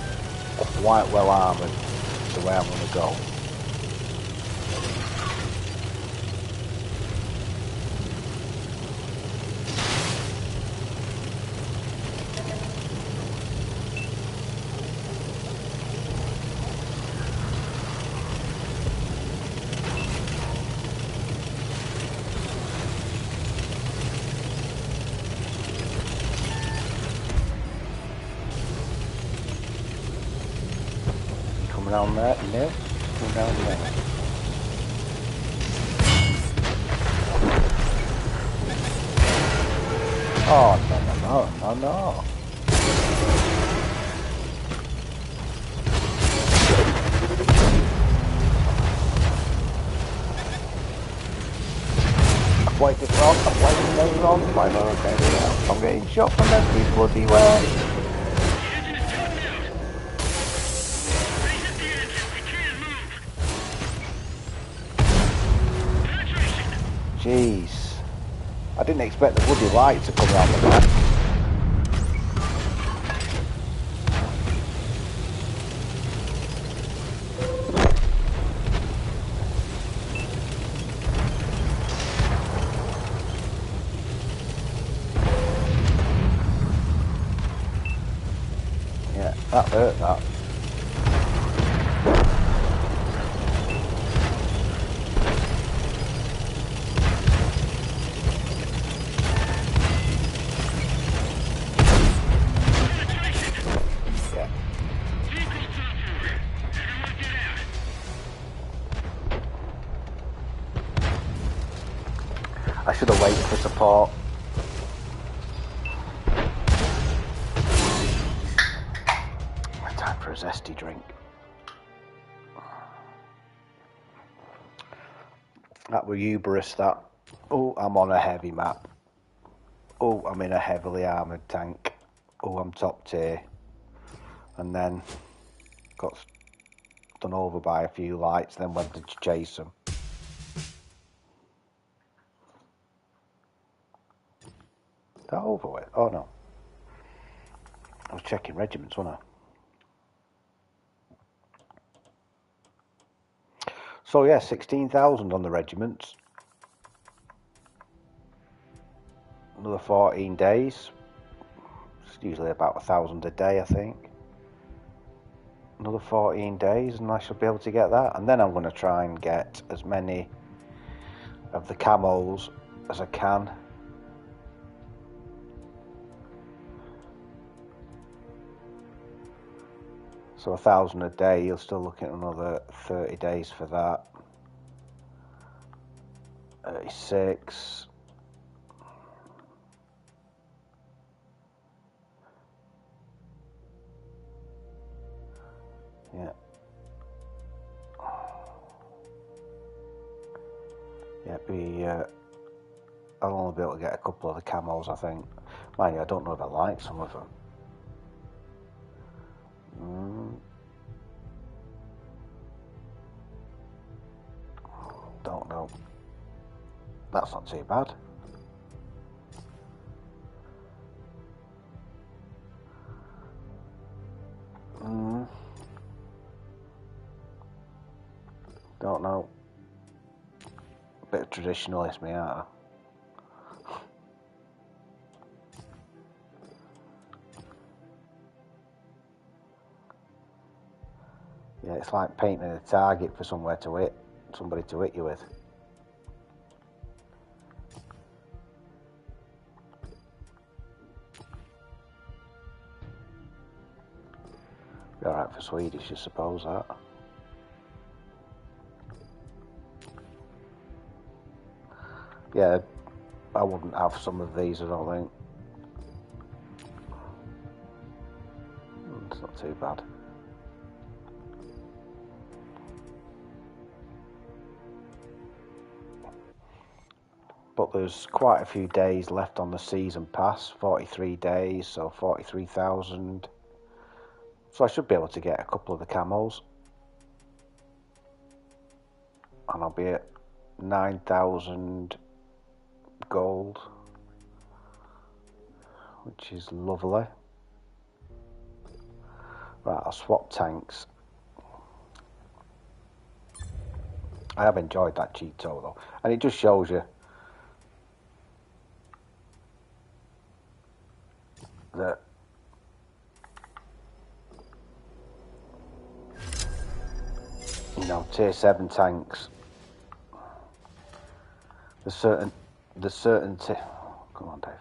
quite well armoured. That's the way I'm going to go. Down there, no, go down there. Oh, no. I've waited wrong, I'm getting shot from every bloody way. Jeez, I didn't expect the bloody light to come around the back. Yeah, that hurt, that. I should have waited for support. Time for a zesty drink. That were hubris, that. Oh, I'm on a heavy map. Oh, I'm in a heavily armoured tank. Oh, I'm top tier. And then got done over by a few lights, then went to chase them. That over with? Oh no. I was checking regiments, wasn't I? So yeah, 16,000 on the regiments. Another 14 days. It's usually about 1,000 a day, I think. Another 14 days and I should be able to get that. And then I'm going to try and get as many of the camos as I can. So 1,000 a day, you're still looking at another 30 days for that. 36. Yeah. Yeah, I'll only be able to get a couple of the camos, I think. Mind you, I don't know if I like some of them. Don't know. That's not too bad. Don't know. Bit of traditionalist, me, aren't I? Yeah, it's like painting a target for somewhere to hit, somebody to hit you with. Be alright for Swedish, I suppose, that. Yeah, I wouldn't have some of these, I don't think. It's not too bad. But there's quite a few days left on the season pass, 43 days, so 43,000. So I should be able to get a couple of the camos. And I'll be at 9,000 gold, which is lovely. Right, I'll swap tanks. I have enjoyed that Cheeto though, and it just shows you that tier 7 tanks, there's certain come on, Dave.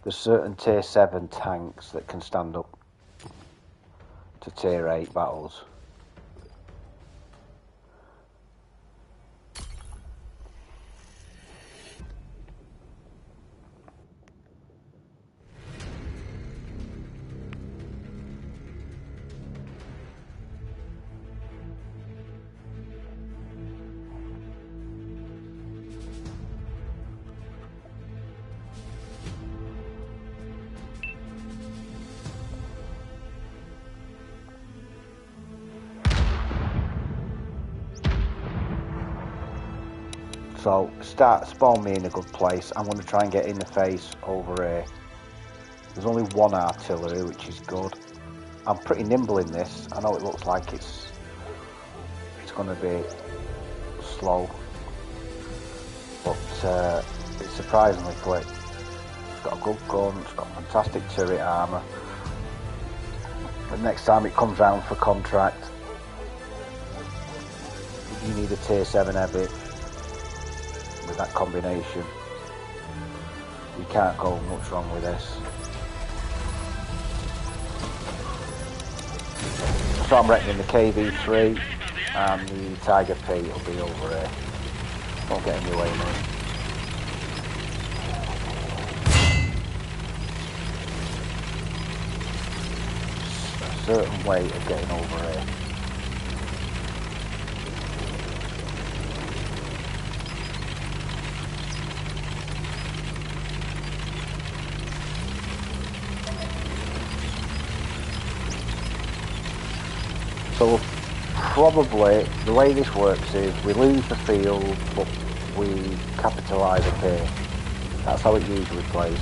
There's certain tier 7 tanks that can stand up to tier 8 battles. So spawn me in a good place. I'm going to try and get in the face over here. There's only one artillery, which is good. I'm pretty nimble in this. I know it looks like it's going to be slow, but it's surprisingly quick. It's got a good gun. It's got fantastic turret armour. The next time it comes round for contract, you need a tier 7 heavy. With that combination, you can't go much wrong with this. So I'm reckoning the KV3 and the Tiger P will be over here. Don't get in your way, mate. A certain way of getting over here. So probably the way this works is we lose the field, but we capitalise up here. That's how it usually plays.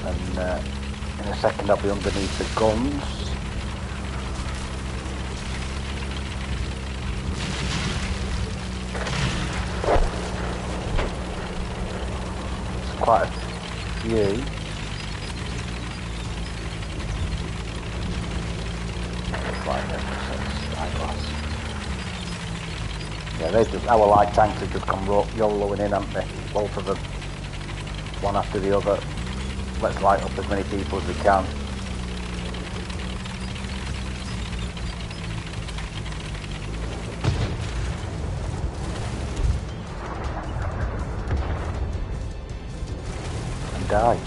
And in a second I'll be underneath the guns. There's quite a few. Yeah, our light tanks have just come YOLOing in, haven't they? Both of them, one after the other. Let's light up as many people as we can. And die.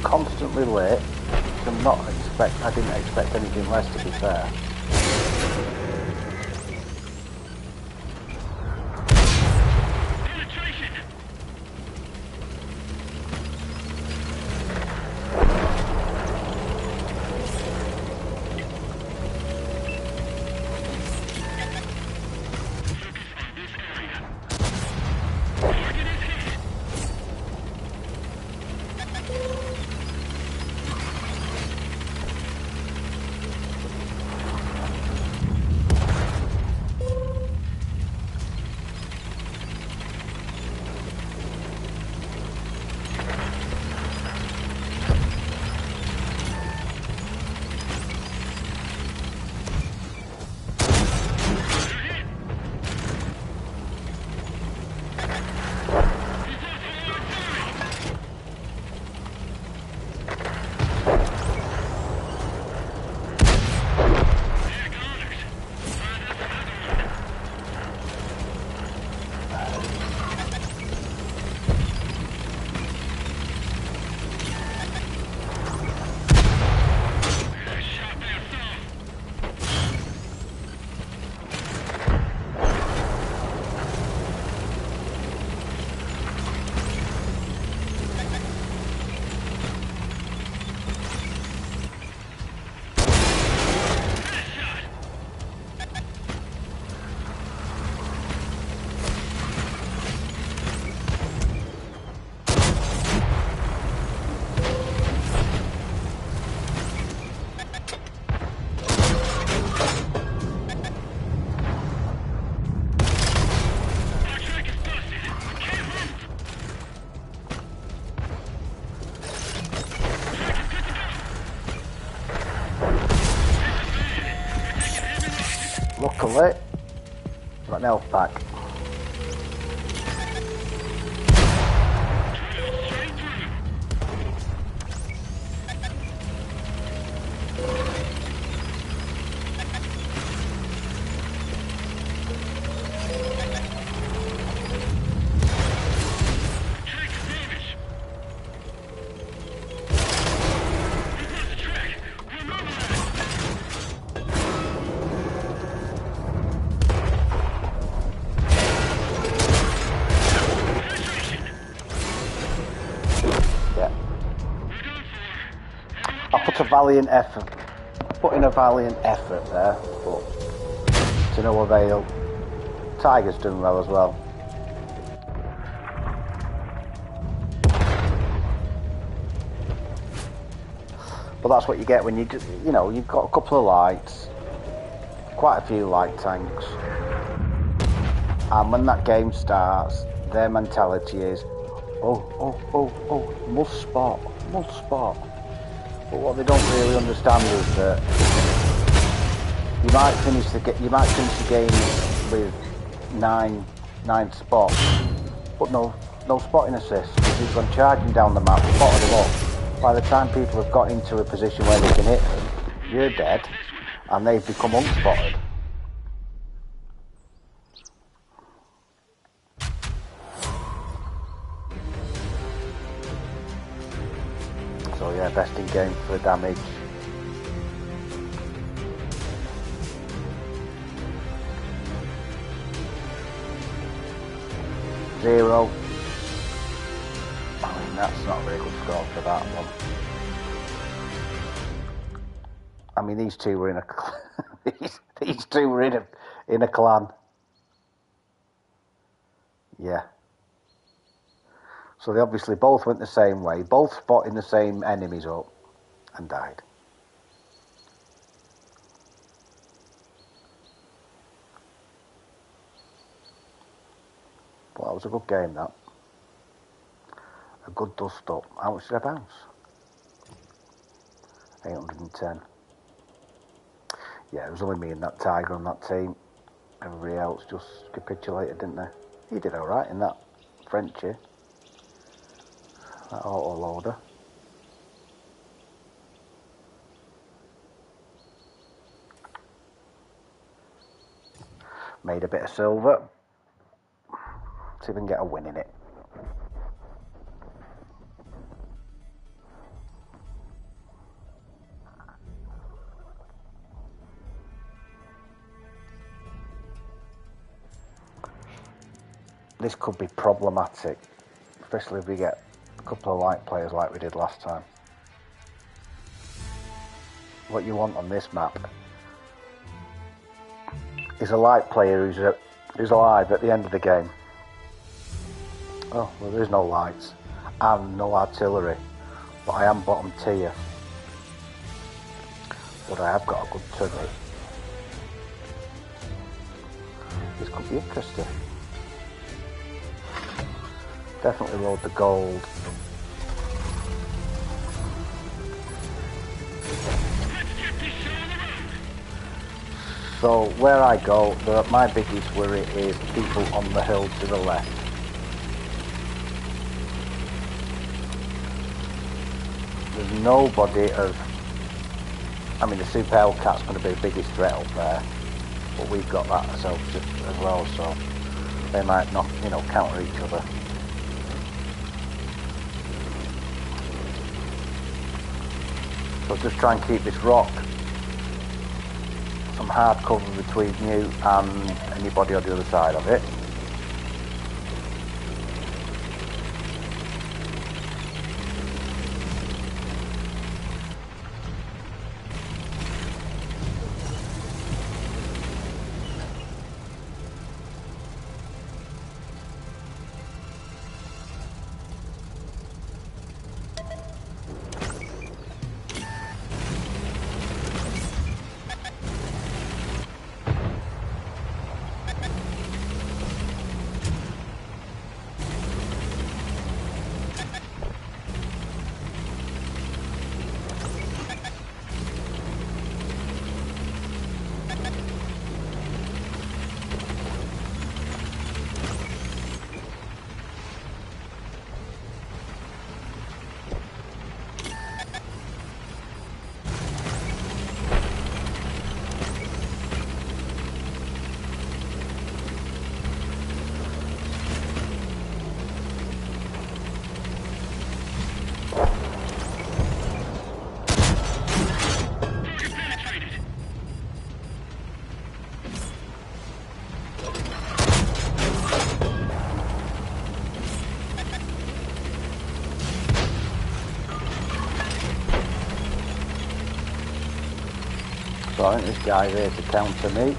constantly late. I didn't expect anything less, to be fair. Luckily, got an health pack. Put in a valiant effort there, but to no avail. Tiger's done well as well. But that's what you get when you've got a couple of lights, quite a few light tanks, and when that game starts, their mentality is, must spot. But what they don't really understand is that you might finish the game with nine spots, but no spotting assist, because you've gone charging down the map, spotted them up. By the time people have got into a position where they can hit them, you're dead, and they've become unspotted. So yeah, best in game for damage. Zero. I mean, that's not a very good score for that one. I mean, these two were in a these two were in a clan. Yeah. So they obviously both went the same way, both spotting the same enemies up, and died. But that was a good game, that. A good dust up. How much did I bounce? 810. Yeah, it was only me and that Tiger on that team. Everybody else just capitulated, didn't they? He did alright in that Frenchie. That auto-loader. Made a bit of silver. See if we can get a win in it. this could be problematic, especially if we get a couple of light players like we did last time. What you want on this map is a light player who's alive at the end of the game. Oh, well, there's no lights and no artillery, but I am bottom tier. But I have got a good turret. This could be interesting. Definitely load the gold. So where I go, my biggest worry is people on the hill to the left. There's nobody of... I mean, the Super Hellcat's going to be the biggest threat up there, but we've got that ourselves as well, so they might not, you know, counter each other. So just try and keep this rock some hard cover between you and anybody on the other side of it. So I think this guy's here to counter me.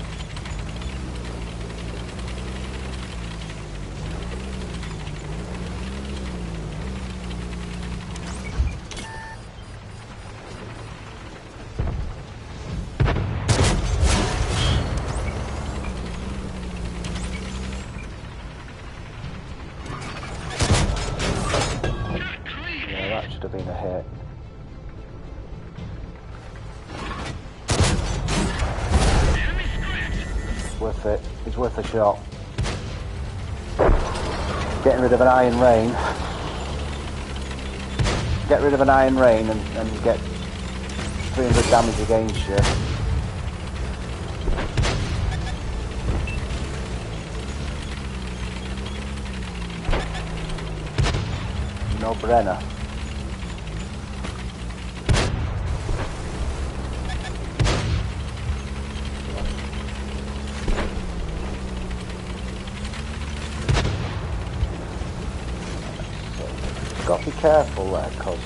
Yeah, that should have been a hit. Worth it. It's worth a shot. Getting rid of an iron rain. Get rid of an iron rain and get 300 damage against you. No brainer. Got to be careful there, cause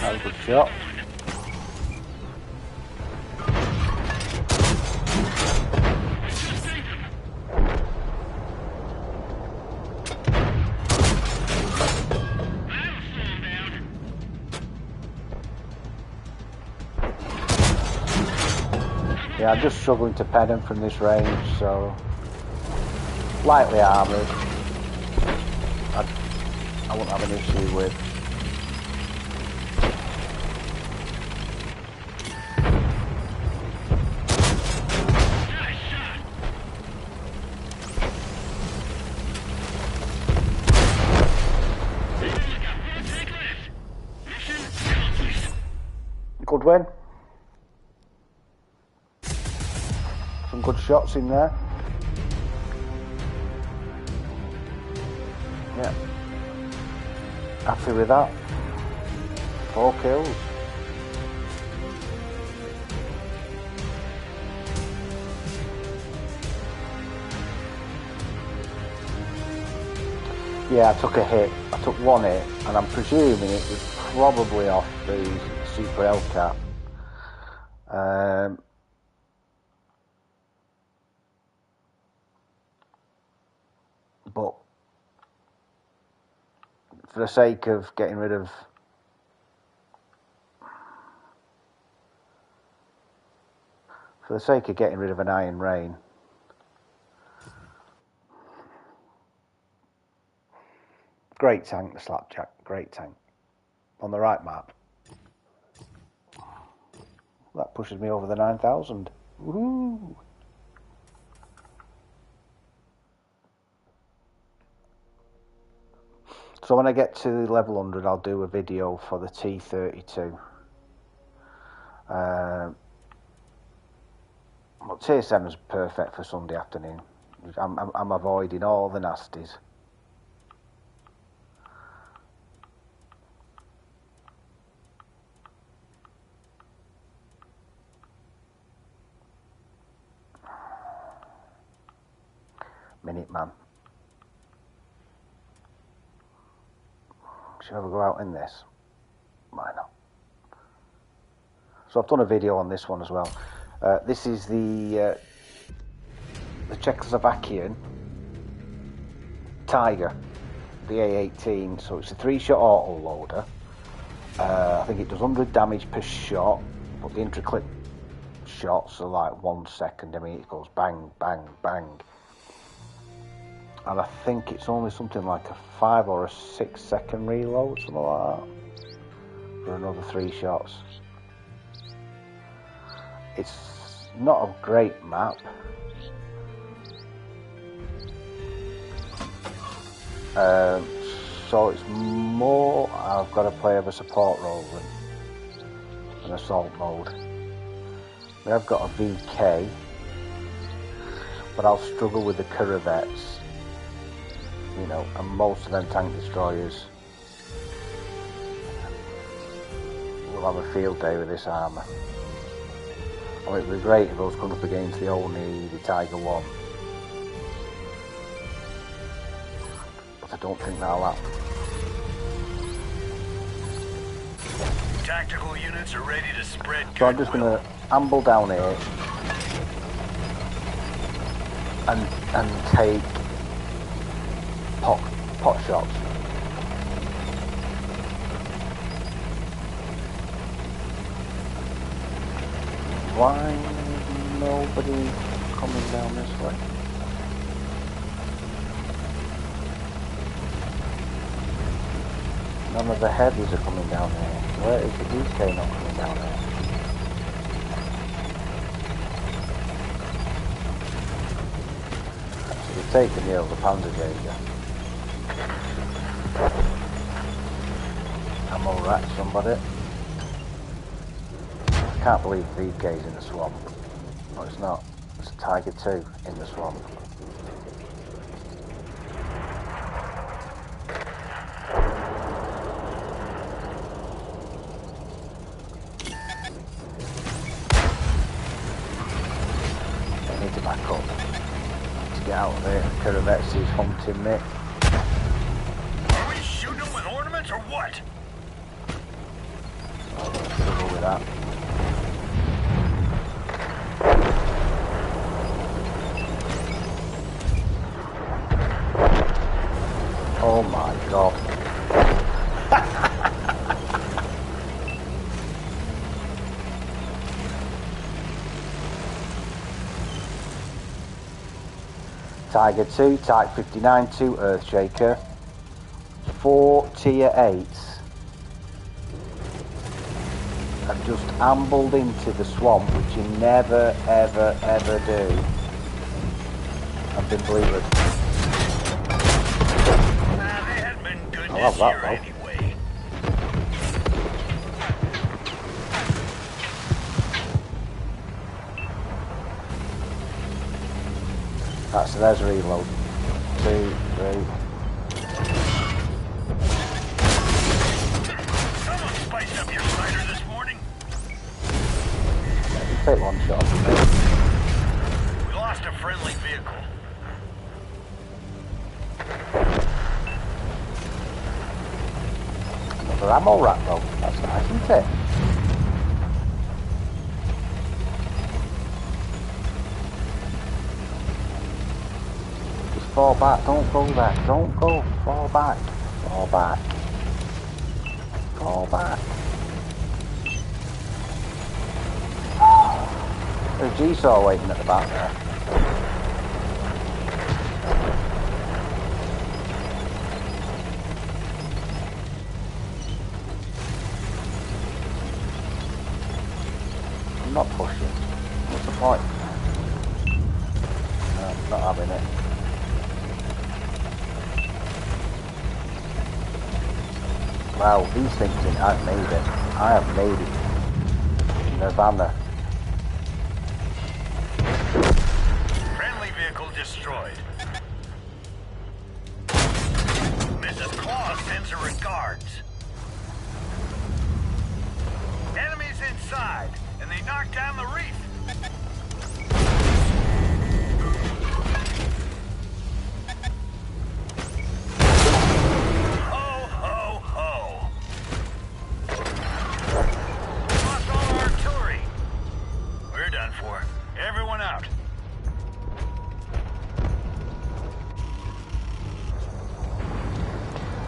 that was a good shot. Yeah, I'm just struggling to pen him from this range, so lightly armoured. I won't have an issue with. Good win. Some good shots in there. Yeah. Happy with that. 4 kills. Yeah, I took a hit. I took 1 hit, and I'm presuming it was probably off the Super Hellcat. But for the sake of getting rid of an Iron Rain, great tank, the Slapjack, great tank. On the right map. That pushes me over the 9,000. Woohoo! So when I get to level 100, I'll do a video for the T32. But Tier 7 is perfect for Sunday afternoon. I'm avoiding all the nasties. Minuteman. Should I ever go out in this? Why not? So I've done a video on this one as well. This is the Czechoslovakian Tiger, the A18. So it's a 3-shot auto loader. I think it does 100 damage per shot, but the intra-clip shots are like 1 second. I mean, it goes bang, bang, bang. And I think it's only something like a 5 or a 6 second reload, something like that, for another 3 shots. It's not a great map. So it's more, I've got to play of a support role than an assault mode. We have got a VK, but I'll struggle with the Corvettes. You know, and most of them tank destroyers will have a field day with this armour. I mean, it would be great if I was coming up against the Tiger 1. But I don't think that'll happen. Tactical units are ready to spread goodwill. So I'm just going to amble down here and take pot shots. Why nobody coming down this way? None of the heavies are coming down here. Where is the DK not coming down here? So we've taken the Panzerjäger. Ammo rack somebody. I can't believe VK's in the swamp. No, it's not. It's a Tiger 2 in the swamp. I need to back up to get out of there. Corvettes is hunting me. Are we shooting them with ornaments or what? I'm going to struggle with that. Oh my god. Tiger 2, Type 59-2, Earthshaker. 4 tier 8s have just ambled into the swamp, which you never, ever, ever do, and been bleeded. They hadn't been good I love this that, year though. anyway. That's there's a reload. 2, 3. Someone spiced up your cider this morning. Take one shot. We lost a friendly vehicle. Another ammo rack though. That's nice, isn't it? Just fall back. Don't go there. Don't go. Fall back. Fall back. Fall back. There's a G-saw waiting at the back there. I'm not pushing. What's the point? No, not having it. Wow, these things think I've made it. I have made it. Nirvana. Friendly vehicle destroyed. Mrs. Claus sends her regards. Enemies inside, and they knocked down the reef. Ho, ho, ho. Lost all our artillery. We're done for. Everyone out.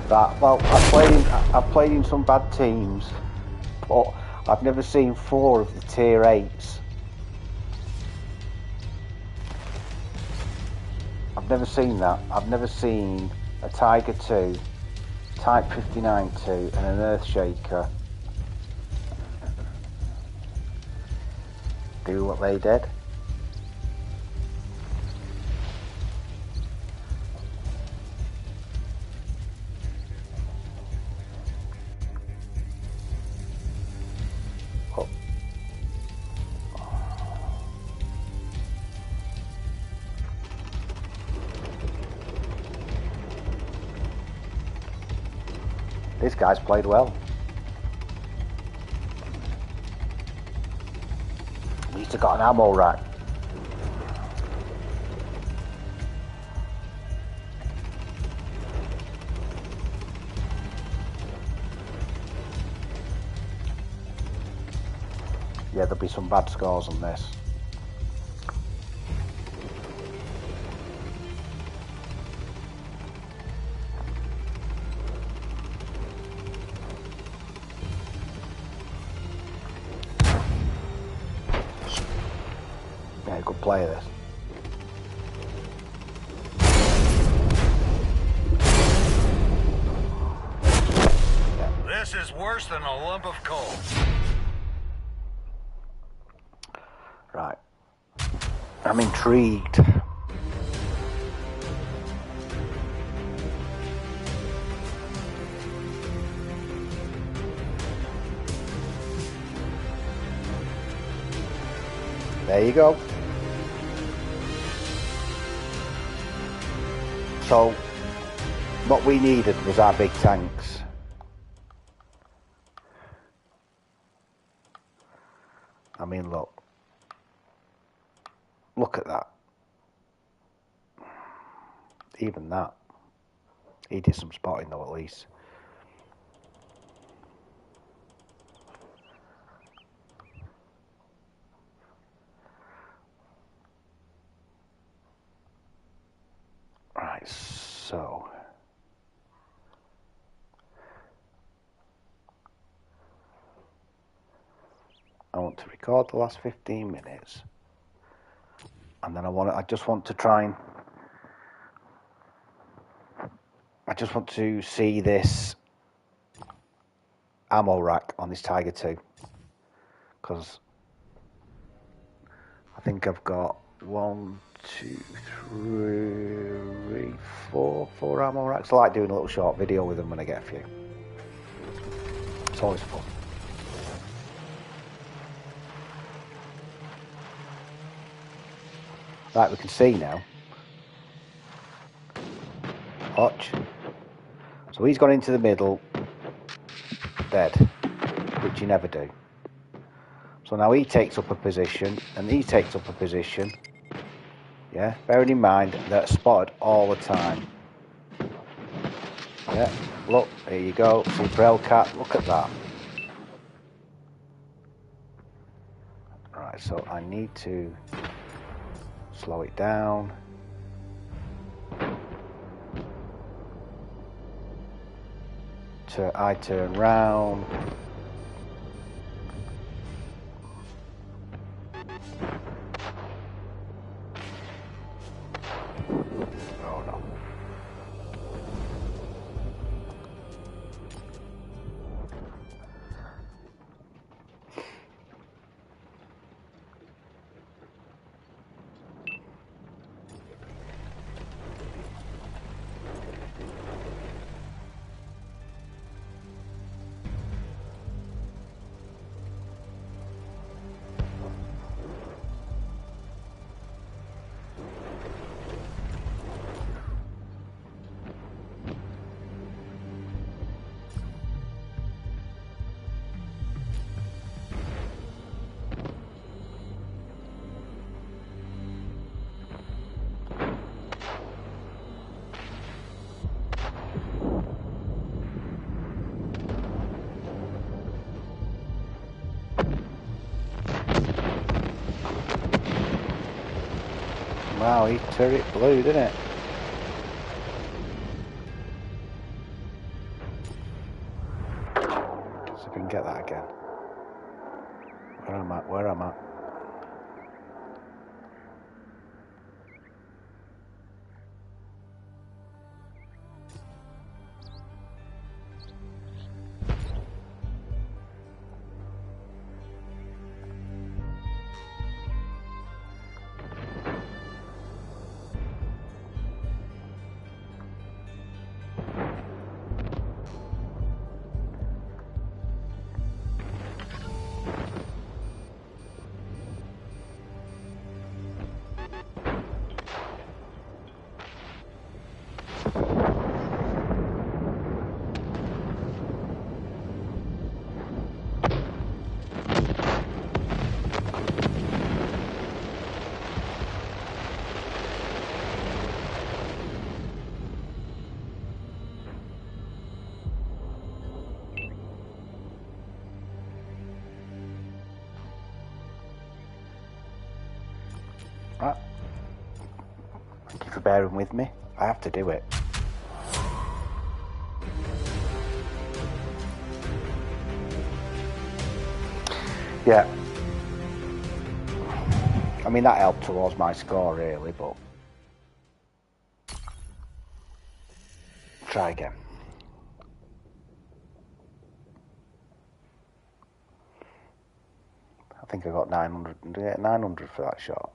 Well, I've played in some bad teams, but I've never seen 4 of the tier 8s. I've never seen that. I've never seen a Tiger 2, Type 59 2, and an Earthshaker do what they did. Oh. This guy's played well. At least I got an ammo rack. Yeah, there'll be some bad scores on this. Yeah, good play this. This is worse than a lump of coal. Right. I'm intrigued. There you go. So, what we needed was our big tanks. I mean, look at that. Even that. He did some spotting though, at least. Right, so I want to record the last 15 minutes, and then I just want to try and I just want to see this ammo rack on this Tiger 2, because I think I've got 1, 2, 3, 4 ammo racks. I like doing a little short video with them when I get a few. It's always fun. Right, we can see now. Watch. So he's gone into the middle, dead, which you never do. So now he takes up a position, and he takes up a position. Yeah, bearing in mind they're spotted all the time. Yeah, look, there you go. Super Hellcat, look at that. Right, so I need to slow it down. I turn round. Oh no. Wow, he turret blew, didn't it? See if we can get that again. Where am I? Where am I? Right. Thank you for bearing with me. I have to do it. Yeah. I mean, that helped towards my score, really, but... Try again. I think I got 900. Did I get 900 for that shot?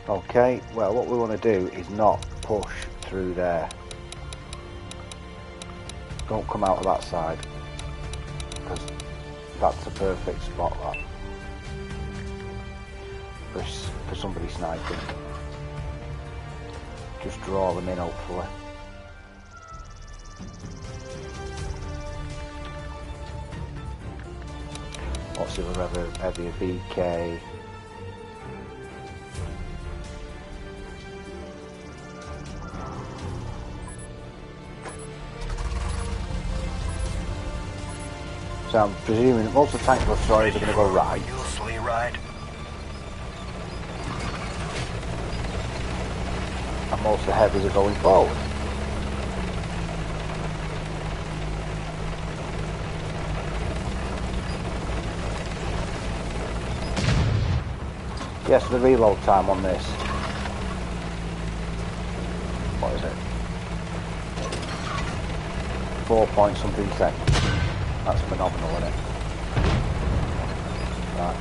Okay, well, what we want to do is not push through there. Don't come out of that side, because that's a perfect spot, that, for somebody sniping. just draw them in, hopefully. What's the other heavier BK? So I'm presuming most of the tank destroyers are going to go right. You'll sleigh ride. And most of the heavies are going forward. Yes, the reload time on this. What is it? 4 point something seconds. That's phenomenal, isn't it? Right.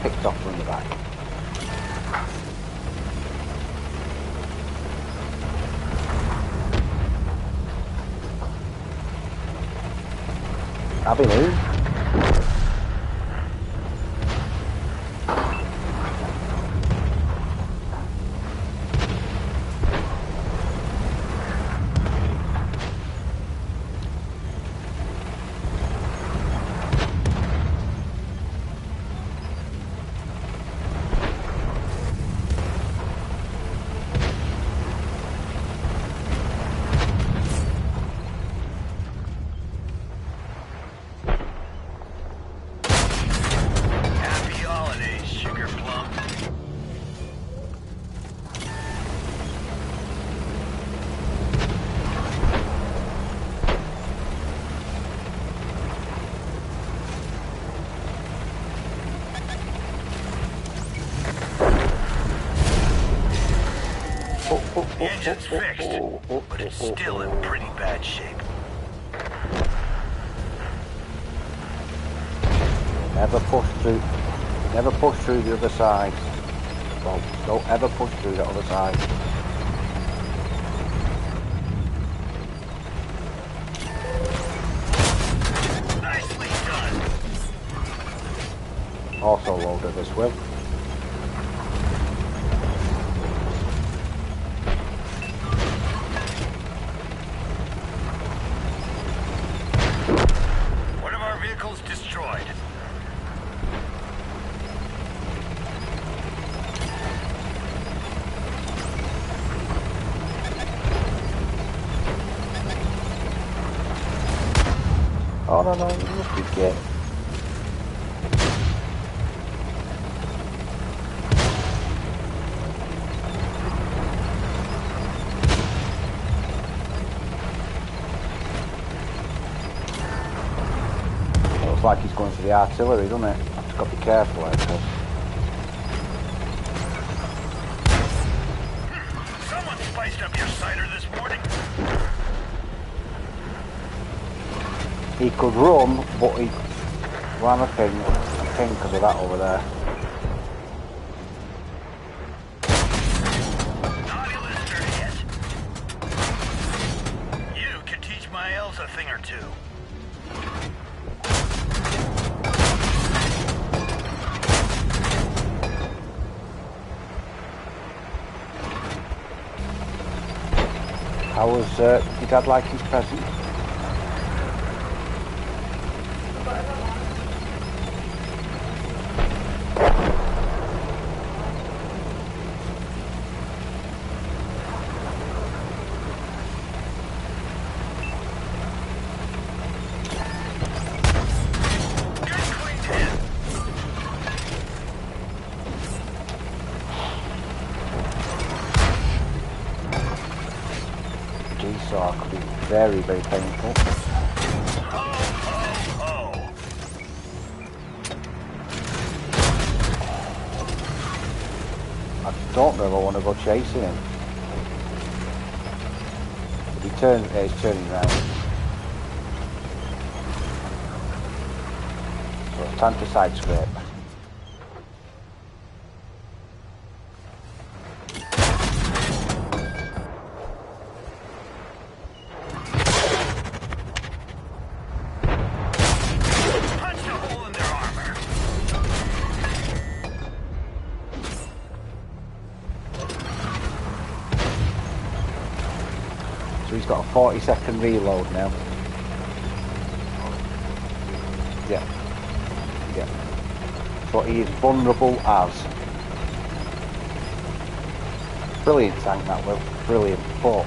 Picked off from the back. Avenue. The engine's fixed, but it's still in pretty bad shape. Never push through the other side. Well, don't ever push through the other side. Nicely done. Also loader this will. Destroyed. Oh no, you must be gay. Looks like he's going for the artillery, doesn't it? I've just got to be careful there, because someone spiced up your cider this morning. he could run, but he ran a ping because of that over there. Naughty listener yet. You can teach my elves a thing or two. How was your dad like his present? Jigsaw could be very, very painful. I don't know if I want to go chasing him. If he turns, he's turning around. Time to side scrape. Punched a hole in their armor. So he's got a 40-second reload now. Yeah. Yeah. But he is vulnerable as. Brilliant tank that will. Brilliant. But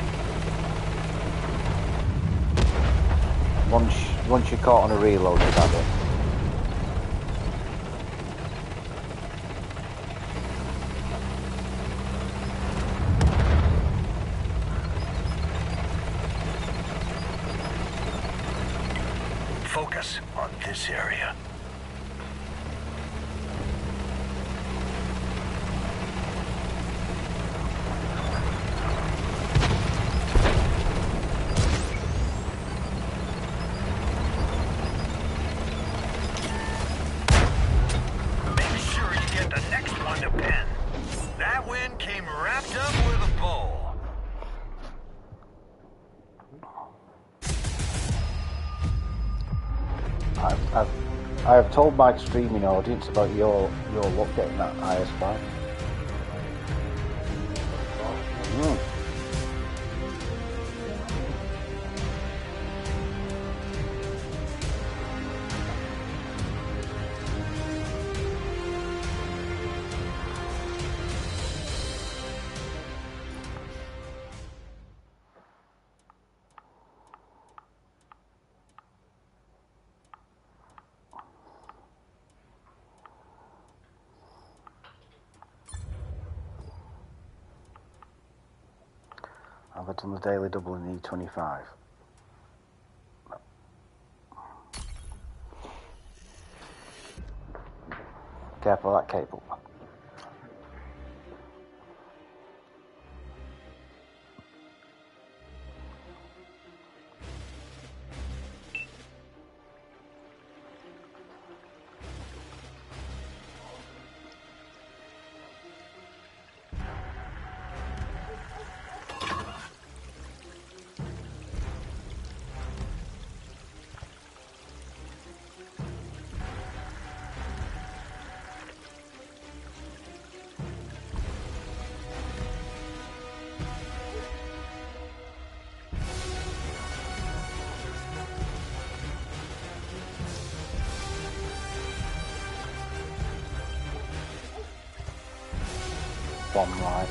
once you're caught on a reload, you've had it. Focus on this area. Make sure you get the next one to pin. That win came wrapped up with a bow. I have told my streaming audience about your luck getting that IS5. Have I done the daily double in E25? No. Careful of that cable. One right.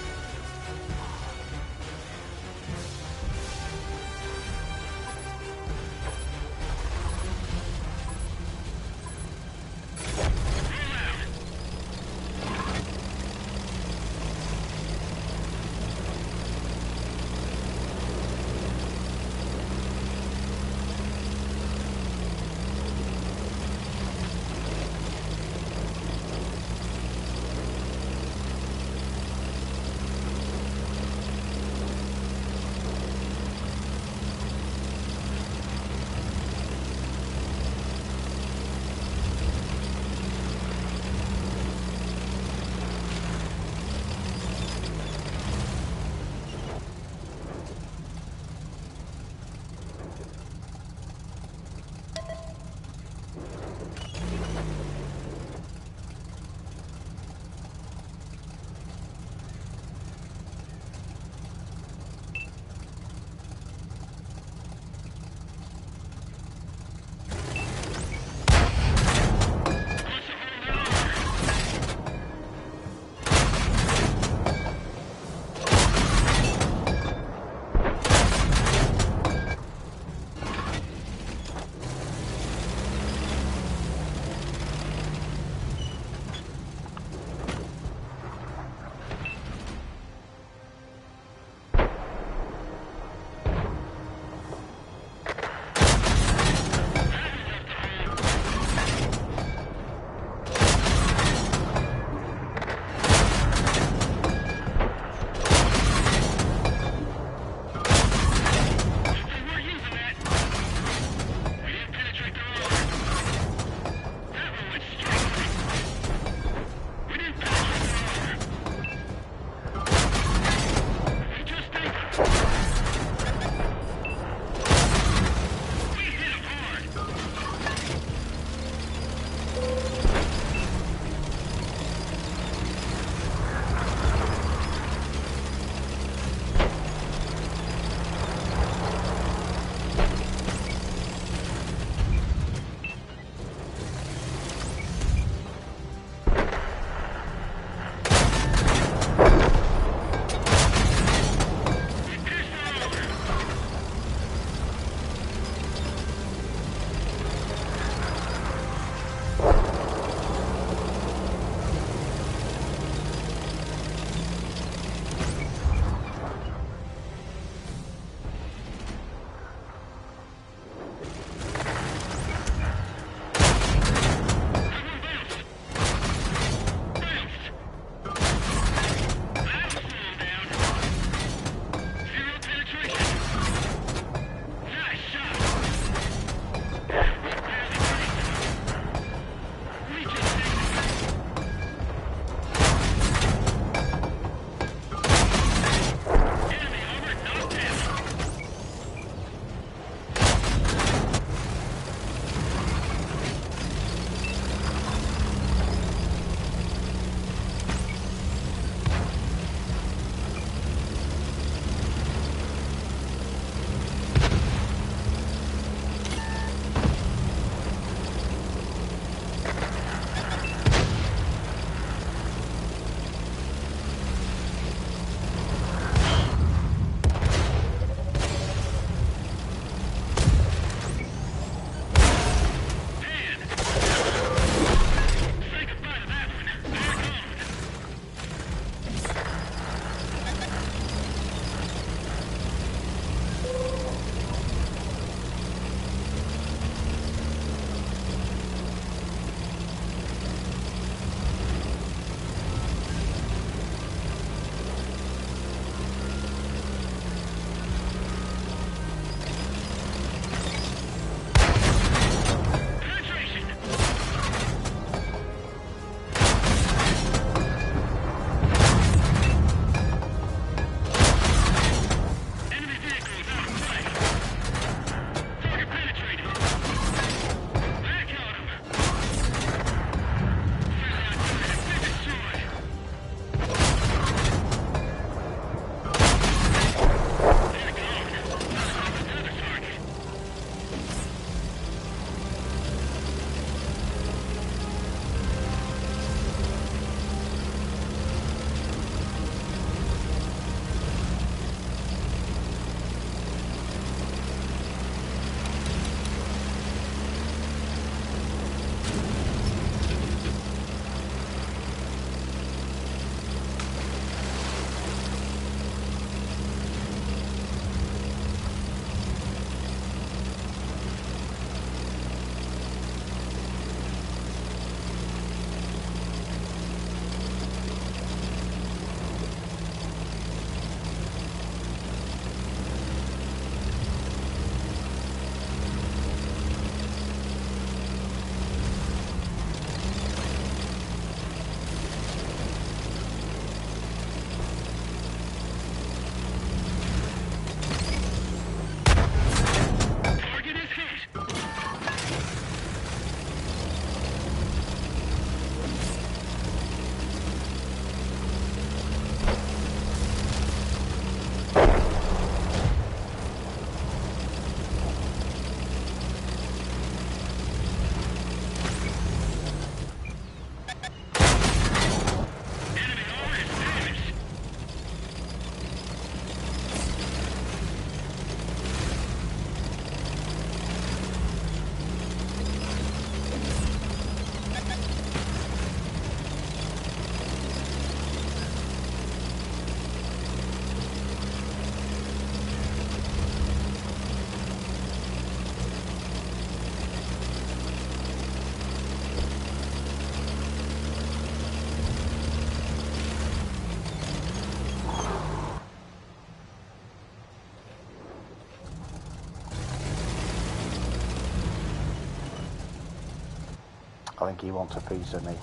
I think he wants a piece of me.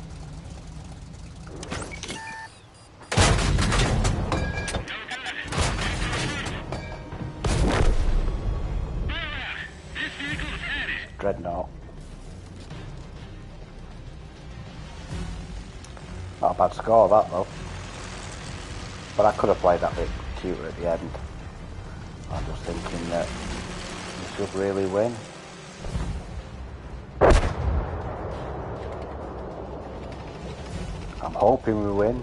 Dreadnought. Not a bad score that though. But I could have played that bit cuter at the end. I'm just thinking that we should really win. I'm hoping we win.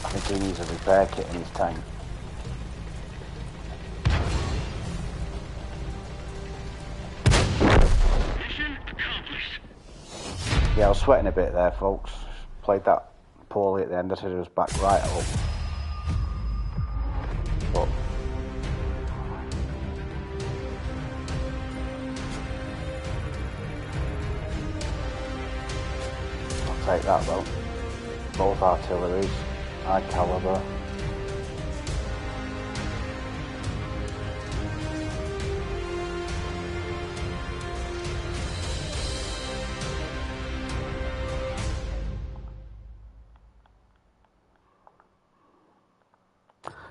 I think he needs a repair kit in his tank. Mission accomplished. Yeah, I was sweating a bit there, folks. Played that poorly at the end. I said it was back right up. But I'll take that though. Both artilleries, high caliber.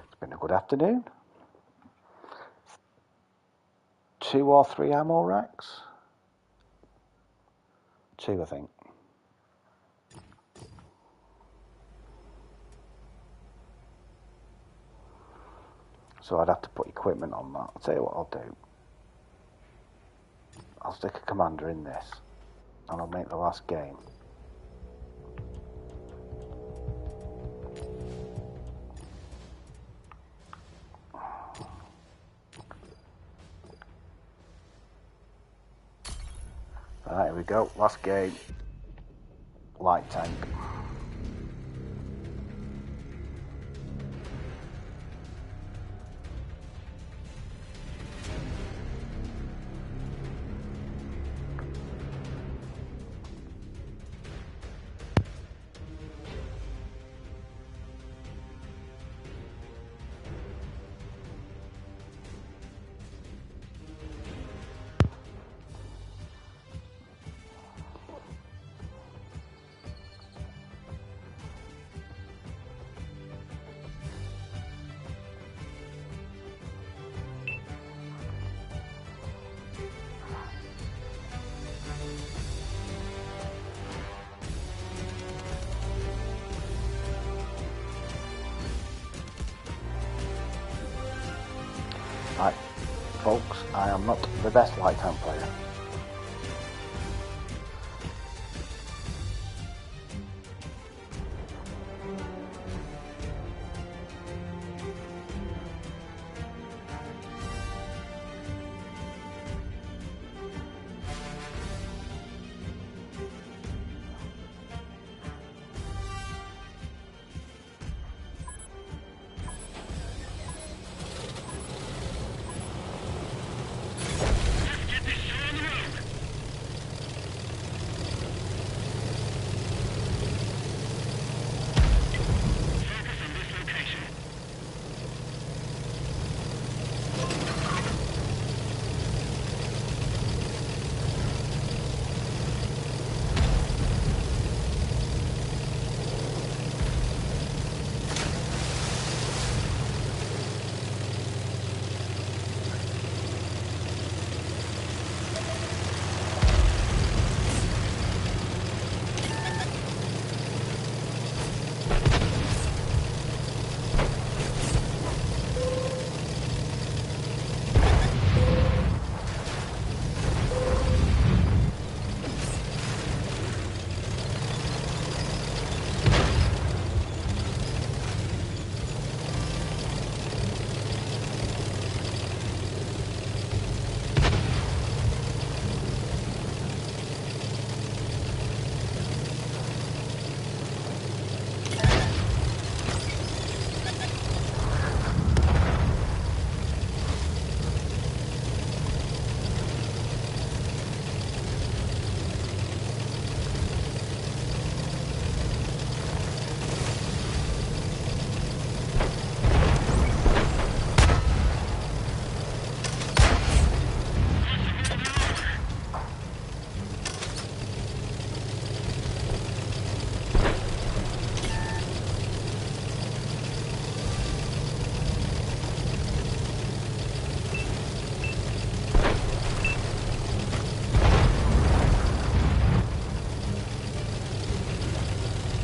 It's been a good afternoon. 2 or 3 ammo racks? 2, I think. So I'd have to put equipment on that. I'll tell you what I'll do. I'll stick a commander in this and I'll make the last game. Right, here we go. Last game. Light tank. Right, folks, I am not the best light tank player. Let's get this show on the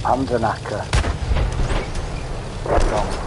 Panzerknacker. Gone.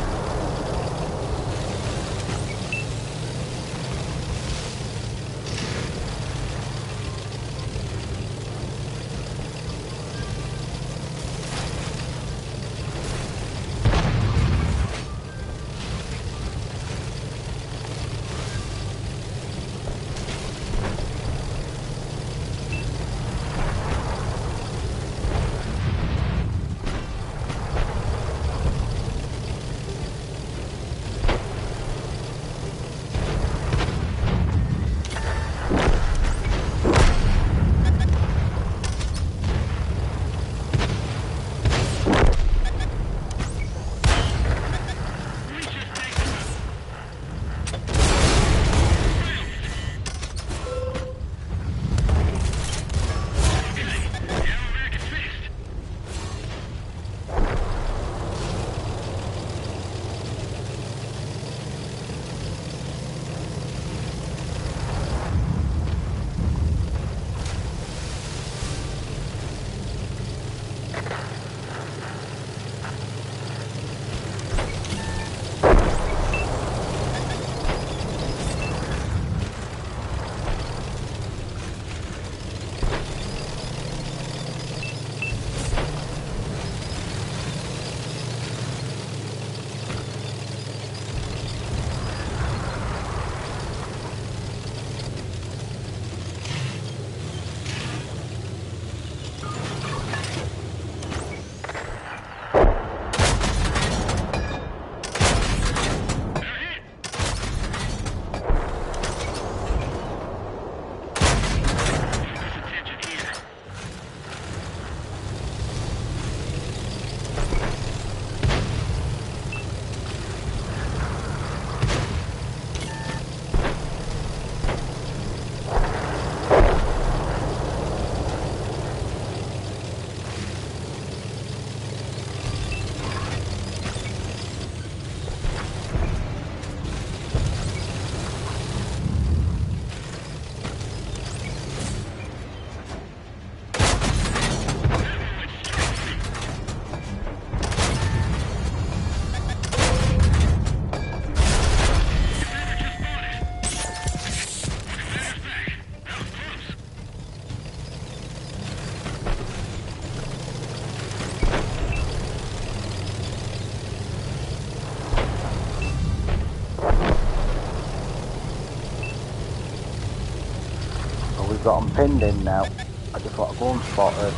Got them pinned in now. I just want to go and spot it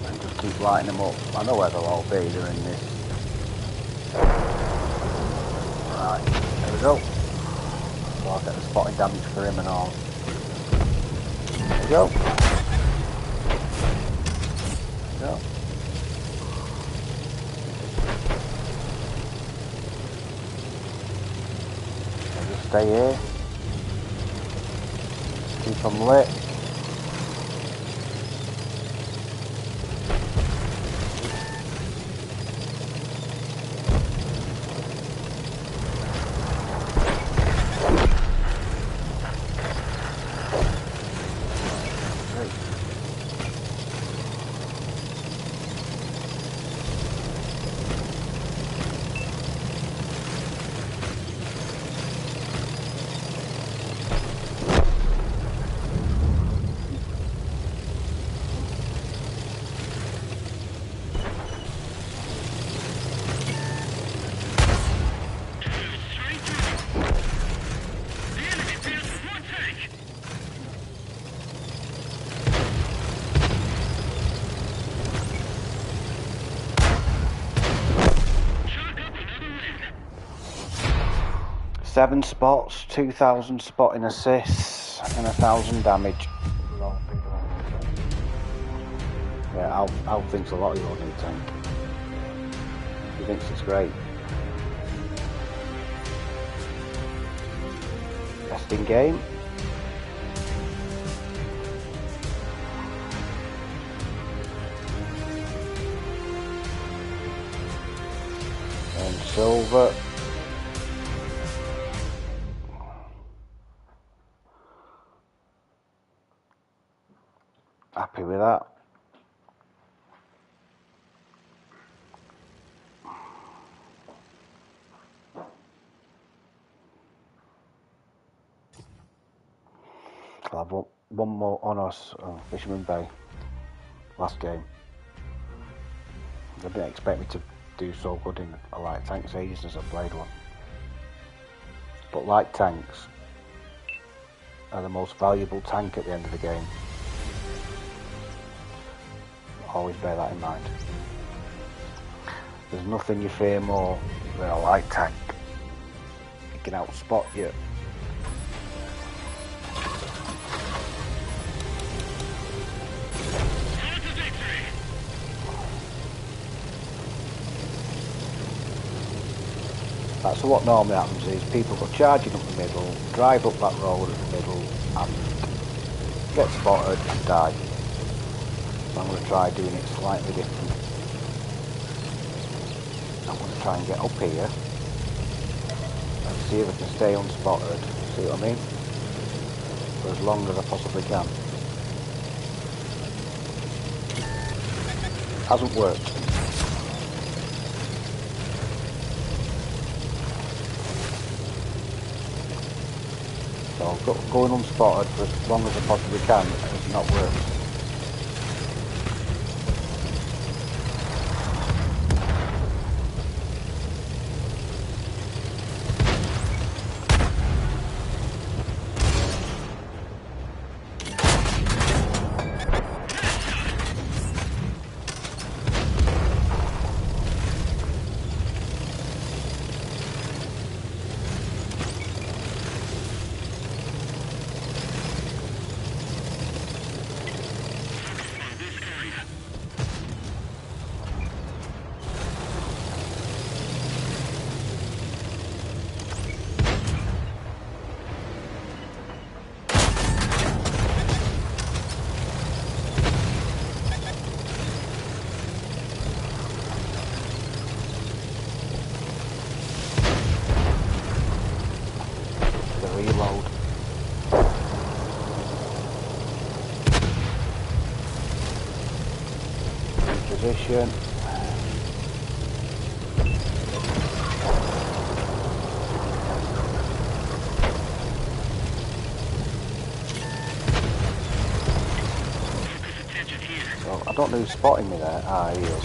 and just keep lighting them up. I know where they'll all be, they're in this. Right, there we go. So I'll get the spotting damage for him and all. There we go. There we go. I'll just stay here. Keep them lit. Seven spots, 2,000 spotting assists, and 1,000 damage. Yeah, Al thinks a lot of your new tank. He thinks it's great. Best in game. And silver. Happy with that. I'll have one more on us, Fisherman Bay, last game. They didn't expect me to do so good in a light tanks ages as I played one. But light tanks are the most valuable tank at the end of the game. Always bear that in mind. There's nothing you fear more than a light tank. It can outspot you. So what normally happens is people go charging up the middle, drive up that road at the middle and get spotted and die. So I'm going to try doing it slightly different. I'm going to try and get up here and see if I can stay unspotted, see what I mean? For as long as I possibly can. Hasn't worked. So going unspotted for as long as I possibly can has not worked. Reload. Position. So I don't know who's spotting me there. Ah, he is.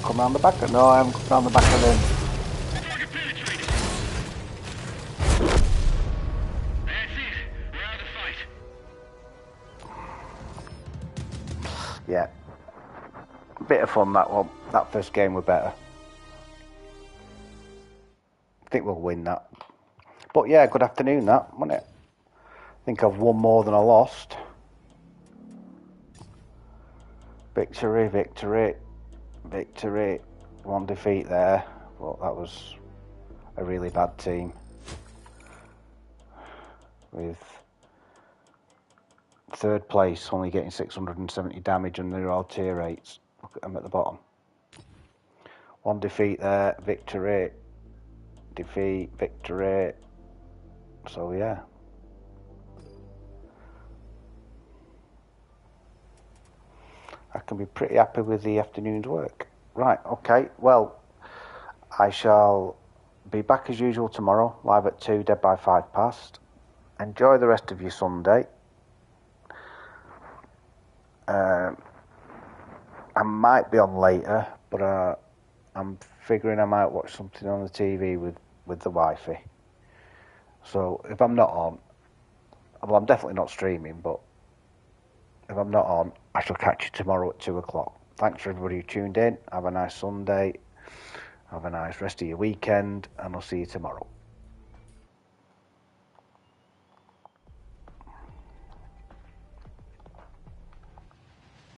Come round the back. No, I haven't come round the back of them. Yeah. Bit of fun that one. That first game were better. I think we'll win that. But yeah, good afternoon that, wasn't it? I think I've won more than I lost. Victory, victory, victory. One defeat there, but that was a really bad team. With third place only getting 670 damage and they're all tier 8s. Look at them at the bottom. One defeat there, victory, defeat, victory. So yeah. I can be pretty happy with the afternoon's work. Right, okay, well, I shall be back as usual tomorrow, live at 2, dead by 5 past. enjoy the rest of your Sunday. I might be on later, but I'm figuring I might watch something on the TV with the wifey. So if I'm not on, well, I'm definitely not streaming, but if I'm not on, I shall catch you tomorrow at 2 o'clock. Thanks for everybody who tuned in. Have a nice Sunday. Have a nice rest of your weekend, and I'll see you tomorrow.